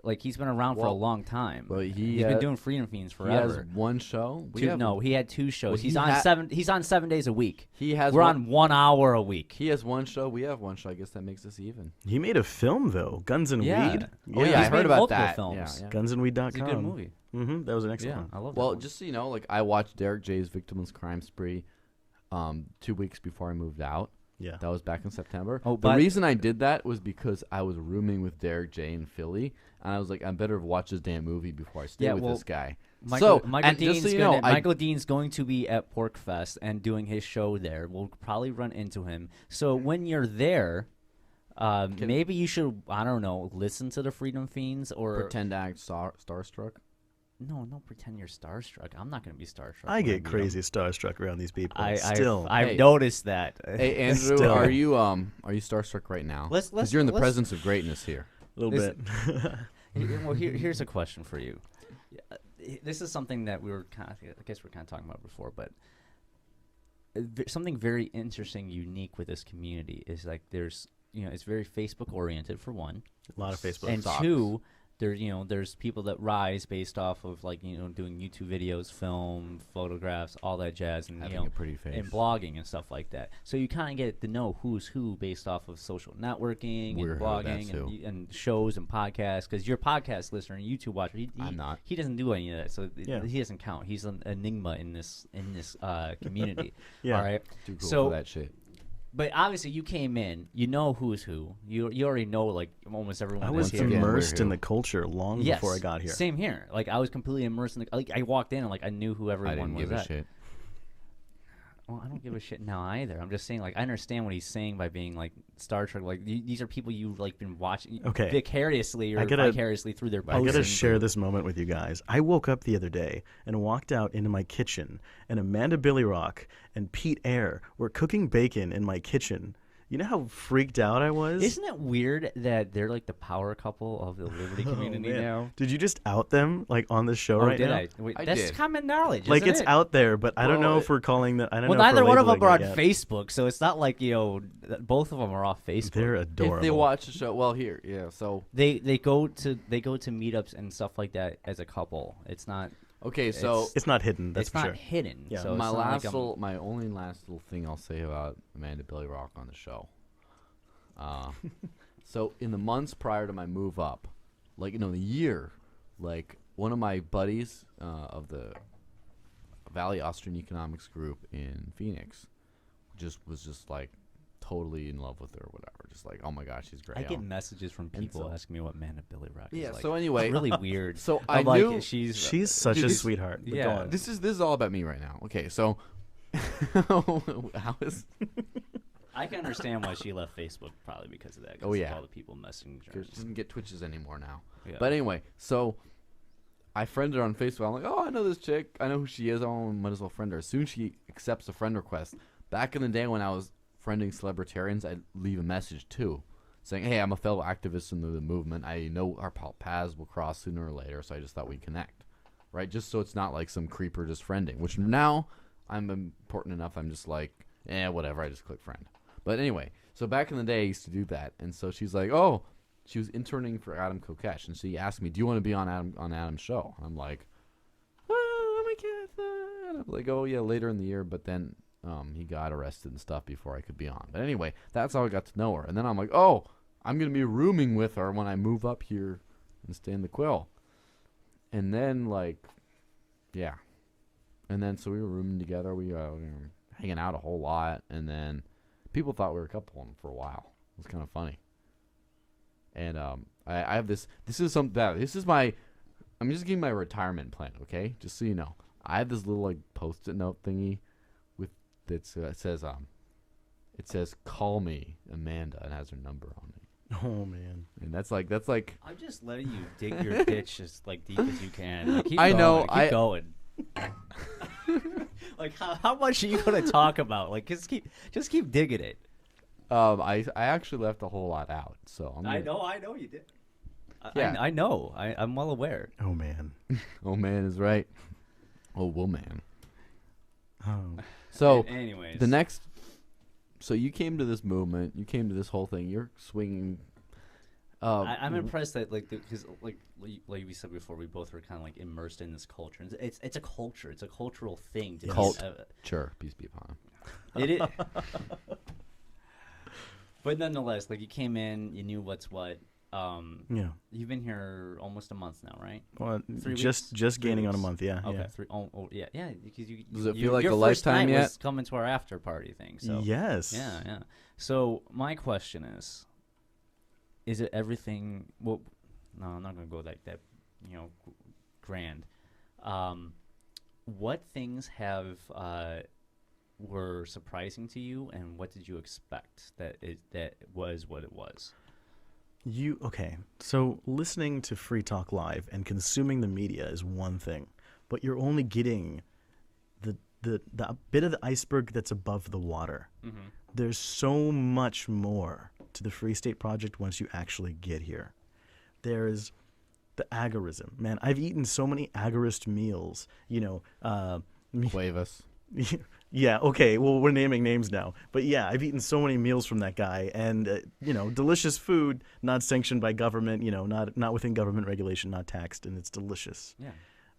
like he's been around for a long time. But He's been doing Freedom Fiends He has forever. one show. He had 2 shows. Well, he's he on ha- 7. He's on 7 days a week. He has. We're one, on 1 hour a week. He has one show. We have one show. I guess that makes us even. He made a film though, Guns and Yeah. Weed. Oh yeah, He's I made heard about multiple that. films. Yeah, yeah. Gunsandweed.com. It's a good movie. Mm-hmm. That was an excellent Yeah, one. I love that. Well, one. just so you know, like I watched Derek J's Victimless Crime Spree 2 weeks before I moved out. Yeah. That was back in September. Oh, the but- reason I did that was because I was rooming with Derek J in Philly, and I was like, I better watch this damn movie before I stay with this guy. Michael and just so you know, Michael Dean's going to be at Porkfest and doing his show there. We'll probably run into him. So when you're there, maybe you should, I don't know, listen to the Freedom Fiends or pretend to act starstruck. No, don't pretend you're starstruck. I'm not going to be starstruck. I when get meet 'em. crazy starstruck around these people. I've Hey. noticed that. Hey Andrew, Still. are you starstruck right now? Let's- Because you're in the let's- presence of greatness here. a little Is- bit. Well, here's a question for you. This is something that we were kind of, I guess we're kind of talking about before, but something very interesting, unique with this community is like there's, it's very Facebook oriented for one, A lot of Facebook. and Sucks. 2, there's people that rise based off of like doing YouTube videos, film, photographs, all that jazz, and Having a pretty face. and blogging and stuff like that. So you kind of get to know who's who based off of social networking We're and heard of that blogging too. and shows and podcasts. Because you're a podcast listener and YouTube watcher. I'm not. He doesn't do any of that, so Yeah. he doesn't count. He's an enigma in this community. Yeah. All right. Too cool So- for that shit. But obviously, you came in. You know who's who. You already know like almost everyone. I that's was here. again, immersed we're in who? the culture long Yes, before I got here. Same here. Like I was completely immersed in the. Like I walked in and like I knew who everyone I didn't was give a at. shit. Well, I don't give a shit now either. I'm just saying, like, I understand what he's saying by being like Star Trek. Like, these are people you've like been watching Okay. vicariously or I gotta- vicariously through their. I gotta postings share or- this moment with you guys. I woke up the other day and walked out into my kitchen, and Amanda Billyrock and Pete Eyre were cooking bacon in my kitchen. You know how freaked out I was? Isn't it weird that they're like the power couple of the Liberty Oh, community man. now? Did you just out them like on this show Oh, right did now? I? Wait, I that's did. common knowledge. Like isn't it's it? out there, but I don't Well, know if we're calling that. I don't Well, know. if neither we're one of them labeling are on it yet. Facebook, so it's not like both of them are off Facebook. They're adorable. If they watch the show, well, here, yeah. So They go to meetups and stuff like that as a couple. It's not. okay, so It's not hidden. That's it's for not sure. hidden. Yeah. So my it's not last like my only last little thing I'll say about Amanda Billyrock on the show. So in the months prior to my move up, like the year, like one of my buddies of the Valley Austrian Economics Group in Phoenix, was just like totally in love with her or whatever. Just like, oh my gosh, she's great. I get messages from people asking me what Amanda Billyrock is Yeah. like. So anyway, It's really weird. So I'm I like, knew She's such Dude, a this- sweetheart. But yeah. go on. this is all about me right now. Okay, so how is I can understand why she left Facebook, probably because of that. 'Cause Oh, yeah. of all the people messaging her. she doesn't get Twitches anymore now. Yeah. But anyway, so I friended her on Facebook. I'm like, oh, I know this chick. I know who she is. Oh, might as well friend her. As soon as she accepts a friend request. Back in the day when I was friending celebritarians, I'd leave a message too, saying, "Hey, I'm a fellow activist in the movement. I know our paths will cross sooner or later, so I just thought we'd connect." Right? Just so it's not like some creeper just friending, which now I'm important enough. I'm just like, whatever. I just click friend. But anyway, so back in the day, I used to do that. And so she's like, oh, she was interning for Adam Kokesh. And she asked me, do you want to be on Adam's show? And I'm like, oh, my God. And I'm like, oh, yeah, later in the year. But then he got arrested and stuff before I could be on. But anyway, that's how I got to know her. And then I'm like, oh, I'm going to be rooming with her when I move up here and stay in the Quill. And then, like, yeah. And then, so we were rooming together. We were hanging out a whole lot. And then people thought we were a couple for a while. It was kind of funny. And I have this. This is my. I'm just giving my retirement plan, okay? Just so you know, I have this little like Post-it note thingy with it says "Call me Amanda" and has her number on it. Oh man! And that's like. I'm just letting you dig your ditch as like deep as you can. Like, keep I going, know. Keep going. Like how much are you gonna talk about? Like just keep digging it. I actually left a whole lot out, so I know you did. Yeah. I know. I'm well aware. Oh man! Oh man is right. Oh woman. Oh. So anyways, the next. So you came to this movement. You came to this whole thing. You're swinging. I'm impressed that because like we said before, we both were kind of like immersed in this culture. It's a culture. It's a cultural thing. Sure, peace be upon him. It is. But nonetheless, like you came in, you knew what's what. Yeah. You've been here almost a month now, right? Well, 3 just weeks? gaining 3 on a weeks? month. Yeah. Okay. Yeah. Yeah. Because you. Does it feel like your a first lifetime night yet? was coming to our after party thing. So. Yes. Yeah. So my question is it everything? Well, no, I'm not gonna go like that. Grand. What things were surprising to you, and what did you expect that was what it was? Okay. So listening to Free Talk Live and consuming the media is one thing, but you're only getting the bit of the iceberg that's above the water. Mm-hmm. There's so much more to the Free State Project once you actually get here. There's the agorism. Man, I've eaten so many agorist meals. Cuevas. Yeah, okay, well, we're naming names now. But yeah, I've eaten so many meals from that guy, and, delicious food, not sanctioned by government, not within government regulation, not taxed, and it's delicious. Yeah.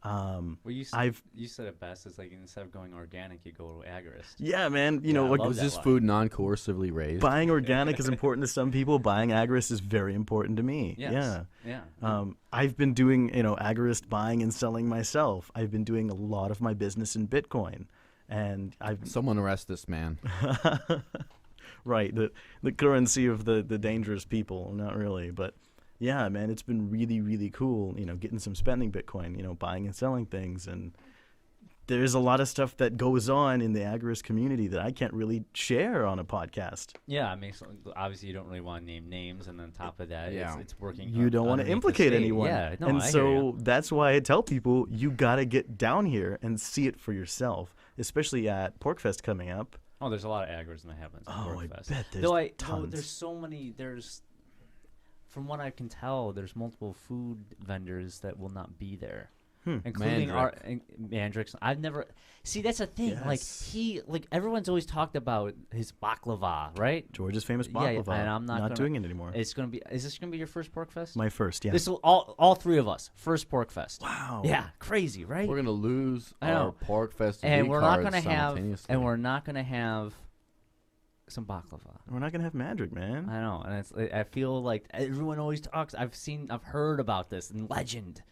Well, you said it best. It's like instead of going organic, you go agorist. Yeah, man. I love Was that this line. food non-coercively raised? Buying organic is important to some people. Buying agorist is very important to me. Yes. Yeah. I've been doing, agorist buying and selling myself. I've been doing a lot of my business in Bitcoin. And Someone arrest this man. Right, the currency of the dangerous people. Not really, but yeah, man, it's been really, really cool. Getting some spending Bitcoin. Buying and selling things, and there's a lot of stuff that goes on in the agorist community that I can't really share on a podcast. Yeah, I mean, obviously you don't really want to name names, and on top of that, it's working. You don't want to implicate anyone. Yeah, no, and I hear so you. that's why I tell people you got to get down here and see it for yourself, especially at PorkFest coming up. Oh, there's a lot of agorism that happens at Oh, I PorkFest. bet there's tons. There's so many. From what I can tell, there's multiple food vendors that will not be there. Including Mandrick's. I've never that's the thing. Yes. Like everyone's always talked about his baklava, right? George's famous baklava. Yeah, and I'm not doing it anymore. Is this gonna be your first PorkFest? My first, yeah. This will all three of us first PorkFest. Wow. Yeah, crazy, right? We're gonna lose I know. our PorkFest and we're not gonna we're not gonna have some baklava. We're not gonna have Mandrick, man. I know, and I feel like everyone always talks. I've heard about this in legend.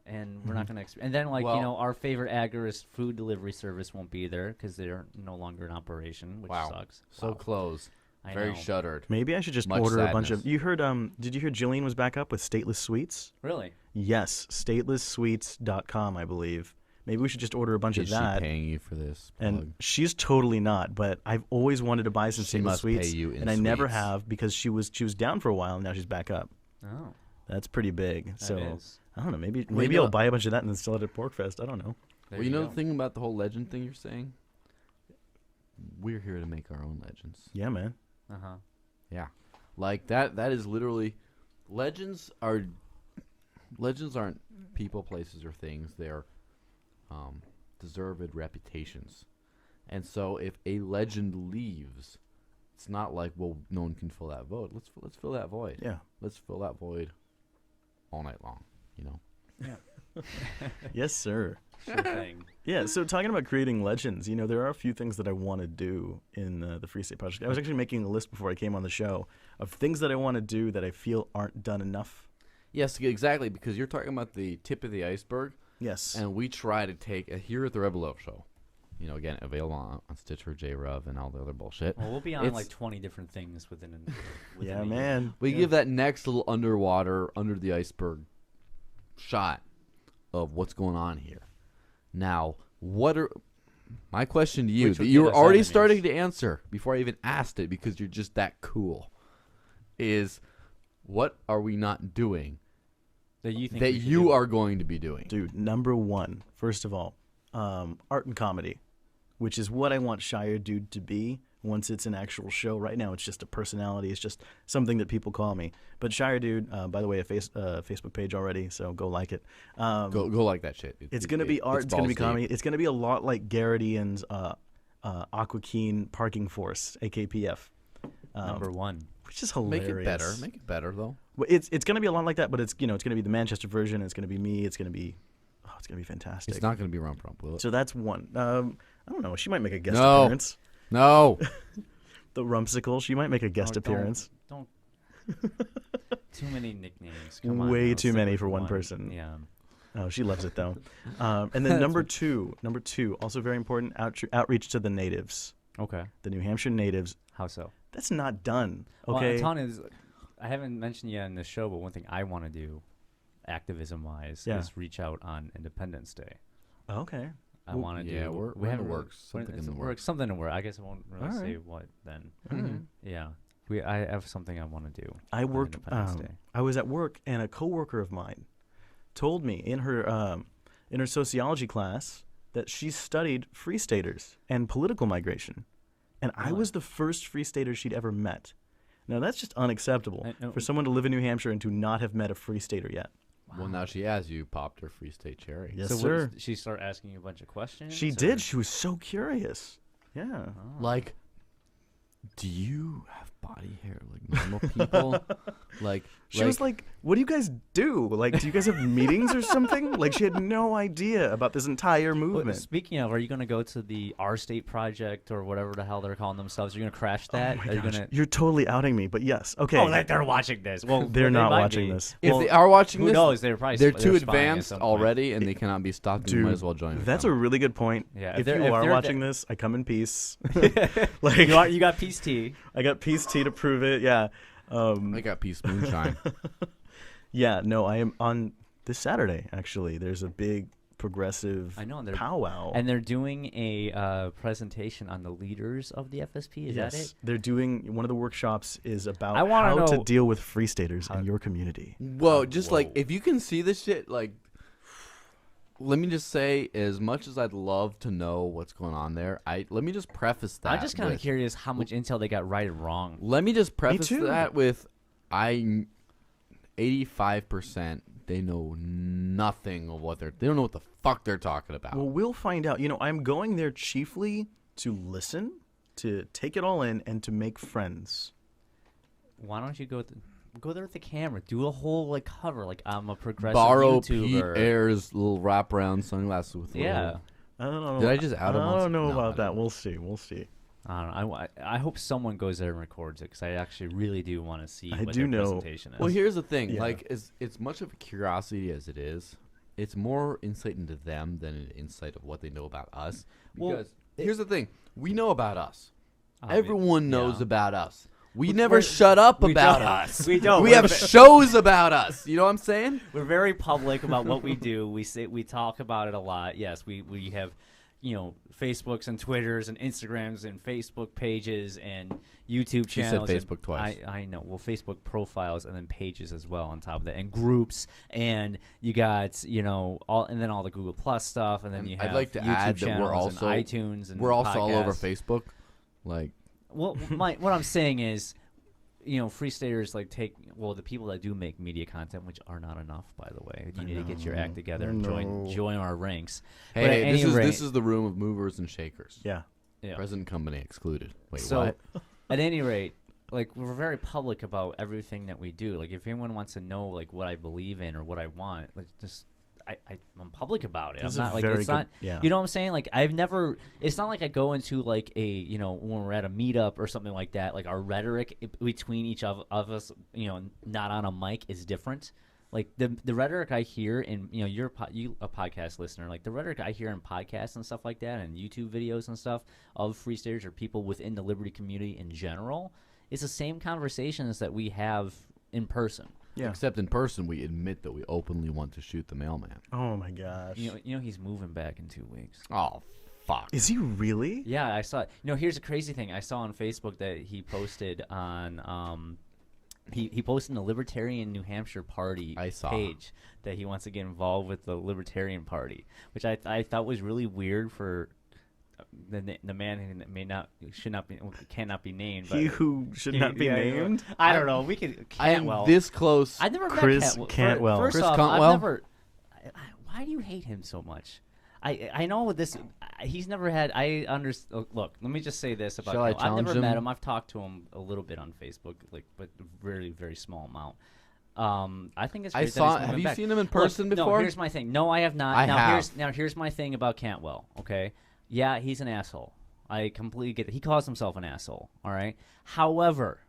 And we're not going to and then, our favorite agorist food delivery service won't be there because they're no longer in operation, which sucks. So close. Very shuttered. Maybe I should just Much order sadness. a bunch of... You heard, did you hear Jillian was back up with Stateless Sweets? Really? Yes, statelesssweets.com, I believe. Maybe we should just order a bunch Is of that. she paying you for this plug? And she's totally not, but I've always wanted to buy some She Stateless must Sweets, pay you in and I never sweets. have because she was down for a while, and now she's back up. Oh. That's pretty big. That So is. I don't know. Maybe know- I'll buy a bunch of that and then sell it at PorkFest. I don't know. There Well, you know go. the thing about the whole legend thing you're saying? we're here to make our own legends. Yeah, man. Yeah, like that is literally legends aren't people, places, or things. They're deserved reputations. And so if a legend leaves, it's not like, well, no one can fill that void. Let's fill that void. Yeah. Let's fill that void all night long, you know? Yeah. Yes, sir. Sure thing. Yeah, so talking about creating legends, there are a few things that I want to do in the Free State Project. I was actually making a list before I came on the show of things that I want to do that I feel aren't done enough. Yes, exactly, because you're talking about the tip of the iceberg. Yes. And we try to take, here at the Rebel Love Show, again, available on Stitcher, JRuv, and all the other bullshit. Well, we'll be on like 20 different things within a yeah, a man. year. We give that next little underwater, under the iceberg shot of what's going on here. Now, my question to you, that you were already starting to answer before I even asked it because you're just that cool, is what are we not doing that you think that you are going to be doing? Dude, number one, first of all, art and comedy, which is what I want Shire Dude to be once it's an actual show. Right now, it's just a personality. It's just something that people call me. But Shire Dude, by the way, a Facebook page already, so go like it. Go like that shit. It's going to be art. It's going to be comedy. It's going to be a lot like Garrett Ian's Aqua Keen Parking Force, AKPF. Number one. Which is hilarious. Make it better, though. Well, it's going to be a lot like that, but it's going to be the Manchester version. It's going to be me. It's going to be fantastic. It's not going to be Rump, will it? So that's one. I don't know. She might make a guest appearance. No. The Rumpsicle. She might make a guest appearance. Don't. Too many nicknames. Come on. Way too many for one person. Yeah. Oh, she loves it though. And then number two, also very important, outreach to the natives. Okay. The New Hampshire natives. How so? That's not done. Okay. Well, I haven't mentioned yet in the show, but one thing I want to do, activism-wise, is reach out on Independence Day. Okay. I want to do. Yeah, we have something in the works. Something in the works. I guess I won't really say what then. Mm-hmm. Yeah. I have something I want to do. I worked. I was at work, and a coworker of mine told me in her sociology class that she studied Free Staters and political migration, and I was the first Free Stater she'd ever met. Now that's just unacceptable for someone to live in New Hampshire and to not have met a Free Stater yet. Wow. Well, now she has. You popped her Free State cherry. Yes, so sir. Did she start asking you a bunch of questions? She did. She was so curious. Yeah. Oh. Like, do you have body hair like normal people? She was like, what do you guys do? Like, do you guys have meetings or something? Like, she had no idea about this entire movement. Well, speaking of, are you going to go to the Our State Project or whatever the hell they're calling themselves? Are you going to crash that? Oh my gosh. You're totally outing me, but yes. Okay. Oh, they're watching this. Well, they're not watching this. If they are watching this, who knows? They're too advanced already, and they cannot be stopped. Dude, you might as well join. That's a really good point. Yeah, if you are watching this, I come in peace. Like you got peace tea. I got peace tea to prove it. Yeah. I got peace moonshine. Yeah, no, I am on this Saturday, actually. There's a big progressive powwow. And they're doing a presentation on the leaders of the FSP. Is that it? They're doing, one of the workshops is about how to deal with Free Staters in your community. Whoa, like, if you can see this shit, like, let me just say, as much as I'd love to know what's going on there, let me just preface that. I'm just kind of curious how much intel they got right and wrong. Let me just preface that with 85%, they know nothing of what they don't know what the fuck they're talking about. Well, we'll find out. I'm going there chiefly to listen, to take it all in, and to make friends. Why don't you go there with the camera, do a whole cover, like I'm a progressive Borrow YouTuber. Pete Ayers' little wraparound sunglasses with I don't know. Did I just out him? I don't know about that. We'll see. I don't know. I hope someone goes there and records it because I actually really do want to see what their presentation is. Well, here's the thing. Yeah. It's much of a curiosity as it is. It's more insight into them than an insight of what they know about us. Because here's the thing. We know about us. Everyone knows about us. We never shut up about us. We don't. We have shows about us. You know what I'm saying? We're very public about what we do. We talk about it a lot. Yes, we have, Facebooks and Twitters and Instagrams and Facebook pages and YouTube channels. You said Facebook twice. I know. Well, Facebook profiles and then pages as well on top of that, and groups, and you got all, and then all the Google Plus stuff, and then you have I'd like to YouTube add that channels we're also and iTunes and we're also podcasts. all over Facebook. Like, Well, what I'm saying is, free staters like the people that do make media content, which are not enough, by the way. You need to get your act together and join our ranks. hey, this is the room of movers and shakers. Yeah. Present company excluded. Wait, So, what? At any rate, like, we're very public about everything that we do. Like, if anyone wants to know like what I believe in or what I want, like, just I'm public about it. This I'm is not like very it's not. good- yeah. You know what I'm saying? Like, I've never. It's not like I go into like a when we're at a meetup or something like that. Like, our rhetoric between each of us, not on a mic, is different. Like the rhetoric I hear in you're a podcast listener. Like, the rhetoric I hear in podcasts and stuff like that, and YouTube videos and stuff of free staters or people within the liberty community in general, is the same conversations that we have in person. Yeah. Except in person, we admit that we openly want to shoot the mailman. Oh my gosh. He's moving back in 2 weeks. Oh, fuck. Is he really? Yeah, I saw it. Here's a crazy thing. I saw on Facebook that he posted on he posted in the Libertarian New Hampshire Party page that he wants to get involved with the Libertarian Party, which I thought was really weird for the man who cannot be named. He who should not be named? I don't know. We could. I am this close. I've never Chris met Cantwell. First Chris off, Cantwell? I've never. Why do you hate him so much? I know this. He's never had. Look, let me just say this about Shall I him. I've never challenge him? met him. I've talked to him a little bit on Facebook, but very, very small amount. I think it's. I Great saw. That he's have moving you back. seen him in Look, person before? No, here's my thing. No, I have not. I have. Here's my thing about Cantwell. Okay, yeah, he's an asshole. I completely get it. He calls himself an asshole. All right. However,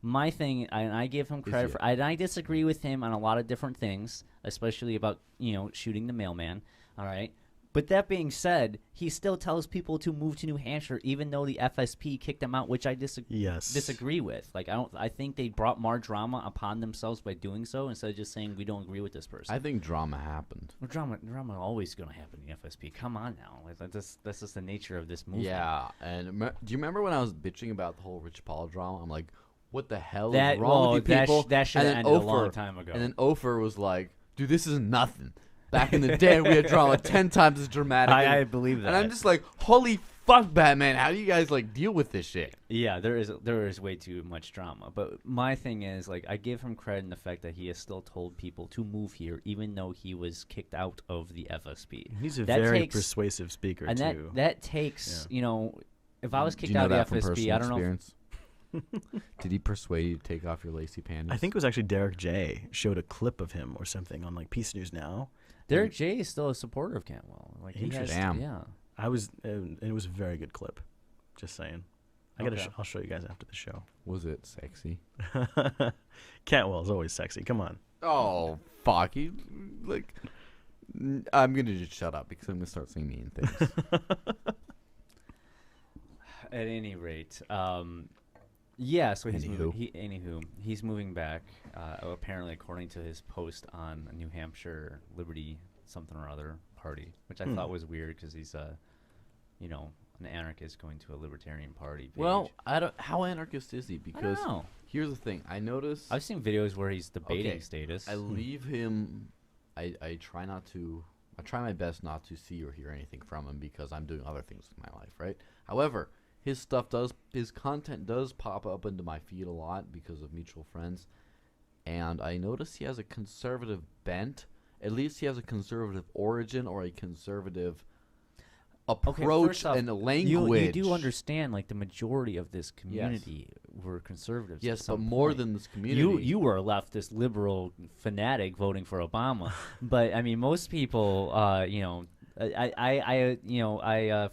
my thing, and I give him credit for, and I disagree with him on a lot of different things, especially about shooting the mailman. All right. But that being said, he still tells people to move to New Hampshire, even though the FSP kicked him out, which I disagree with. Like, I think they brought more drama upon themselves by doing so instead of just saying we don't agree with this person. I think drama happened. Well, drama always going to happen in the FSP. Come on now, that's just the nature of this movement. Yeah, and do you remember when I was bitching about the whole Rich Paul drama? I'm like, what the hell That- is wrong with you that people? that should And have then ended a Ofer- long time ago. And then Ofer was like, dude, this is nothing. Back in the day, we had drama 10 times as dramatic. I believe that. And I'm just like, holy fuck, Batman, how do you guys like deal with this shit? Yeah, there is way too much drama. But my thing is, like, I give him credit in the fact that he has still told people to move here, even though he was kicked out of the FSP. He's a That very takes- persuasive speaker, And too. that takes, if I was Do kicked you know out that of the from FSP, personal I don't know. experience? Did he persuade you to take off your lacy panties? I think it was actually Derek J. showed a clip of him or something on, like, Peace News Now. Derek J is still a supporter of Cantwell. Like, he has, Interesting. yeah. I was, and it was a very good clip. Just saying. Okay. I'll show you guys after the show. Was it sexy? Cantwell's always sexy. Come on. Oh, fuck. I'm going to just shut up because I'm going to start saying mean things. At any rate, yeah. So he's Anywho. he's moving back. Apparently, according to his post on a New Hampshire Liberty something or other party, which I thought was weird because he's an anarchist going to a libertarian party. Page. Well, how anarchist is he? Because I don't know. here's the thing. I notice. I've seen videos where he's debating Okay, status. I leave him. I try not to. I try my best not to see or hear anything from him because I'm doing other things with my life, right? However, his content does pop up into my feed a lot because of mutual friends, and I notice he has a conservative bent. At least he has a conservative origin or a conservative approach first off, and language. You do understand, like, the majority of this community were conservatives. Yes, at some but more point. than this community. You were a leftist liberal fanatic voting for Obama, but I mean, most people, I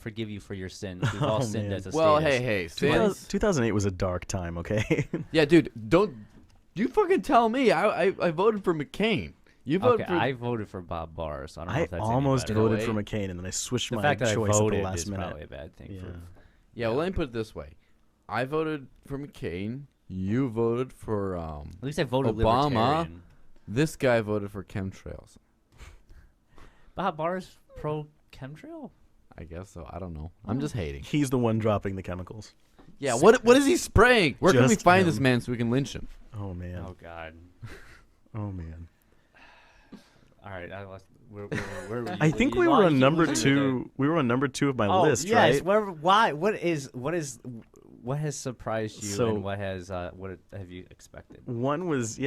forgive you for your sins. We've all sinned man. as a Well, status. hey, 2008 was a dark time, okay? yeah, dude, don't you fucking tell me. I voted for McCain. You voted Okay, for. I voted for Bob Barr, so I don't know I if that's any almost better. voted way. for McCain, and then I switched The my fact that choice I at voted the last is minute. probably a bad thing. Yeah. Yeah, well, let me put it this way. I voted for McCain. You voted for At least I voted Obama. libertarian. This guy voted for chemtrails. Bob Barr's pro chemtrail. I guess so. I don't know. I'm just hating. He's the one dropping the chemicals. Yeah, what is he spraying? Where can we Just find him. this man so we can lynch him? Oh, man. Oh God. Oh, man. All right. right, I lost. Where were you? I think we were on number 2. We were on number 2 of my list, yes. right? Why? What has surprised you, So- and what have you expected? One was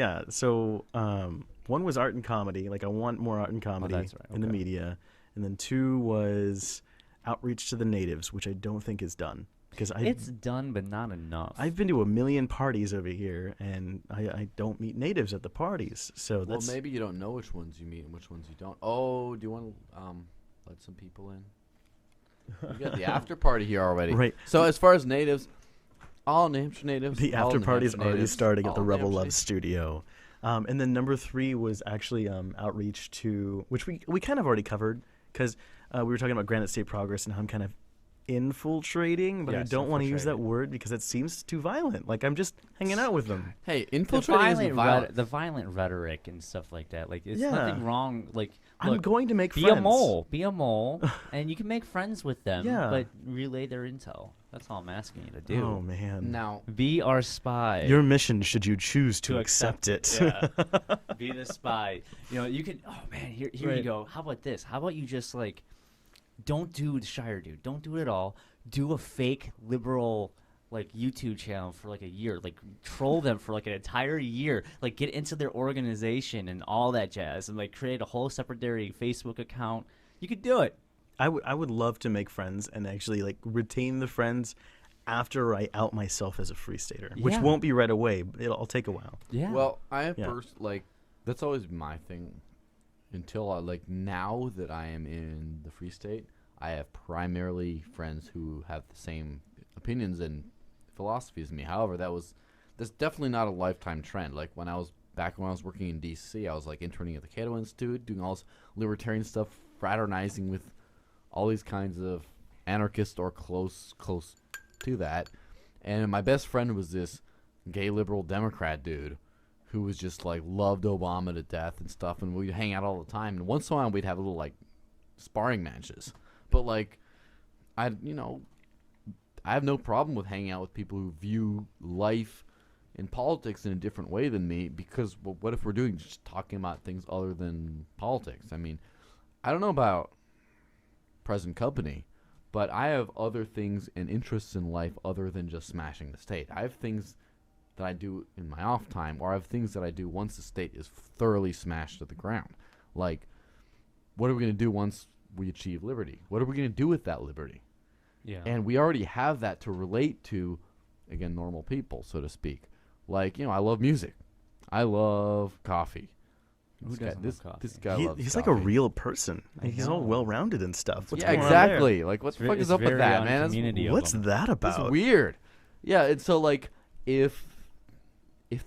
one was art and comedy. Like I want more art and comedy that's right, in the okay. media, and then 2 was outreach to the natives, which I don't think is done because It's done, but not enough. I've been to a million parties over here, and I don't meet natives at the parties. So Well, that's maybe you don't know which ones you meet and which ones you don't. Oh, do you want to let some people in? We got the after party here already. Right. So as far as natives, all New Hampshire natives. the all after New party is Hampshire already natives, starting at all the New Rebel Hampshire Love natives. Studio. And then number 3 was actually outreach to, which we kind of already covered because we were talking about Granite State Progress and how I'm kind of infiltrating, but I Yes, don't want to use that infiltrating. word because that seems too violent. Like I'm just hanging out with them. Hey, the infiltrating isn't violent. the violent rhetoric and stuff like that. Like, it's Yeah. nothing wrong. Like, I'm look, going to make be friends. be a mole, and you can make friends with them. Yeah. But relay their intel. That's all I'm asking you to do. Oh man. Now, Be our spy. Your mission, should you choose to To accept it. Yeah. Be the spy. You can. Oh man, here you Right. go. How about this? How about you just like, don't do the Shire Dude. Don't do it at all. Do a fake liberal like YouTube channel for like a year. Like troll them for like an entire year. Like get into their organization and all that jazz, and like create a whole separate Facebook account. You could do it. I would love to make friends and actually like retain the friends after I out myself as a free stater, which Yeah. won't be right away. It'll take a while. Yeah. well, I have Yeah. that's always my thing. Until now that I am in the Free State, I have primarily friends who have the same opinions and philosophies as me. However, that's definitely not a lifetime trend. Like when I was working in DC, I was like interning at the Cato Institute, doing all this libertarian stuff, fraternizing with all these kinds of anarchists or close to that. And my best friend was this gay liberal Democrat dude who was just like loved Obama to death and stuff, and we'd hang out all the time. And once in a while we'd have little like sparring matches. But like I have no problem with hanging out with people who view life and politics in a different way than me, because what if we're doing just talking about things other than politics? I mean, I don't know about present company, but I have other things and interests in life other than just smashing the state. I have things that I do in my off time, or I have things that I do once the state is thoroughly smashed to the ground. Like, what are we going to do once we achieve liberty? What are we going to do with that liberty? yeah. And we already have that to relate to, again, normal people, so to speak. Like, I love music. I love coffee. Who doesn't love coffee? This guy loves He's coffee. like a real person. I He's all know. well-rounded and stuff. What's yeah, going on there? exactly. Like, what the fuck is up with that, man? That's What's that It's about? weird. Yeah, and so like if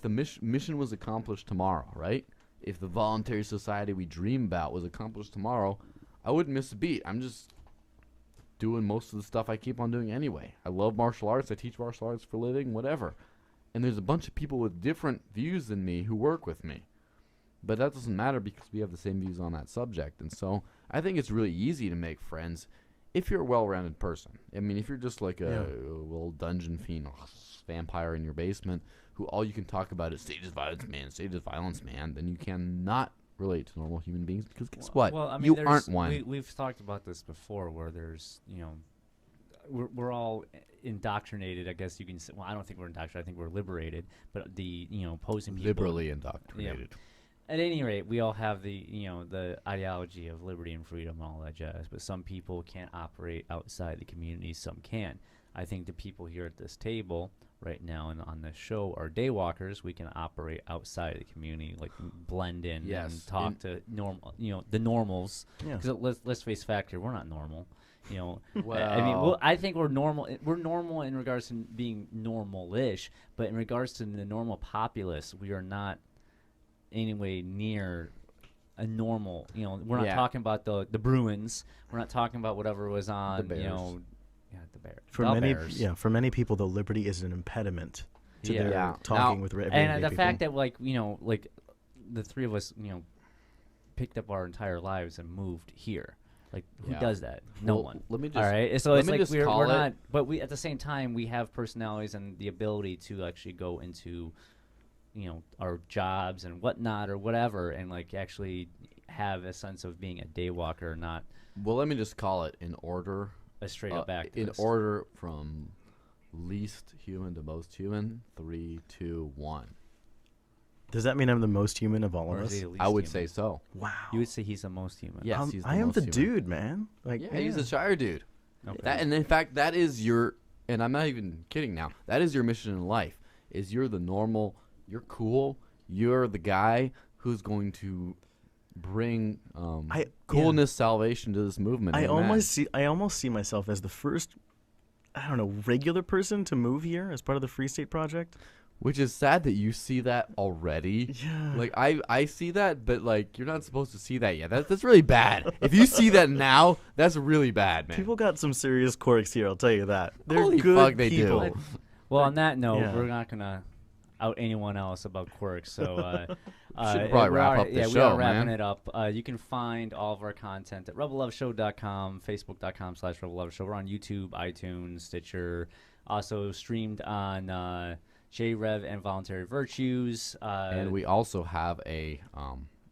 the mission was accomplished tomorrow, right? If the voluntary society we dream about was accomplished tomorrow, I wouldn't miss a beat. I'm just doing most of the stuff I keep on doing anyway. I love martial arts. I teach martial arts for a living, whatever. And there's a bunch of people with different views than me who work with me. But that doesn't matter because we have the same views on that subject. And so I think it's really easy to make friends if you're a well-rounded person. I mean, if you're just like a little dungeon fiend, vampire in your basement, who all you can talk about is stages violence, man, then you cannot relate to normal human beings, because guess what? Well, I mean, you aren't one. We've talked about this before, where there's, we're all indoctrinated, I guess you can say. Well, I don't think we're indoctrinated. I think we're liberated. But the, opposing people. Liberally indoctrinated. At any rate, we all have the, the ideology of liberty and freedom and all that jazz. But some people can't operate outside the community. Some can. I think the people here at this table right now and on this show are daywalkers. We can operate outside of the community, like blend in Yes, and talk to normal, the normals. Yeah. Because let's face fact here, we're not normal. Well, I mean, I think we're normal. We're normal in regards to being normal-ish, but in regards to the normal populace, we are not anyway near a normal. We're not talking about the Bruins. We're not talking about whatever was on. The Bears. The Bears. For many people, though, liberty is an impediment to Yeah. their Yeah. talking Now- with everyday And the people. fact that like the three of us picked up our entire lives and moved here. Like, who Yeah. does that? No Well, one. let me just- All right. So let it's me like just we're call it- not, but we at the same time we have personalities and the ability to actually go into, our jobs and whatnot or whatever, and like actually have a sense of being a daywalker, not Well, let me just call it in order. a straight up activist. In order from least human to most human. 3, 2, 1. Does that mean I'm the most human of all Or of is he us? the least I would human? say so. Wow. You would say he's the most human. Yes, he's the I am most the human. dude, man. Like, Yeah, he's a Shire Dude. Okay. That, and in fact, that is your, and I'm not even kidding now, that is your mission in life, is you're the normal, you're cool, you're the guy who's going to bring coolness, salvation to this movement. I Amen. almost see myself as the first, I don't know, regular person to move here as part of the Free State Project. Which is sad that you see that already. Yeah. Like, I see that, but, like, you're not supposed to see that yet. That's really bad. If you see that now, that's really bad, man. People got some serious quirks here, I'll tell you that. They're Holy good fuck, they people. do. Well, on that note, Yeah. we're not gonna out anyone else about quirks. So Should probably wrap up the yeah, we show, are wrapping man. it up. You can find all of our content at rebelloveshow.com, facebook.com/rebelloveshow. We're on YouTube, iTunes, Stitcher. Also streamed on JRev and Voluntary Virtues. And we also have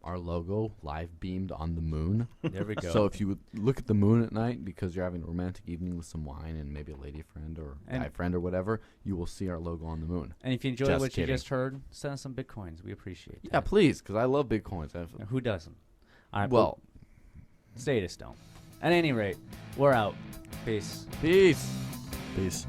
our logo live beamed on the moon. There we go. So if you would look at the moon at night because you're having a romantic evening with some wine and maybe a lady friend or guy friend or whatever, you will see our logo on the moon. And if you enjoyed Just what kidding. you just heard, send us some Bitcoins. We appreciate that. Yeah, please, because I love Bitcoins. Who doesn't? All right, Well, statists don't. At any rate, we're out. Peace. peace. Peace.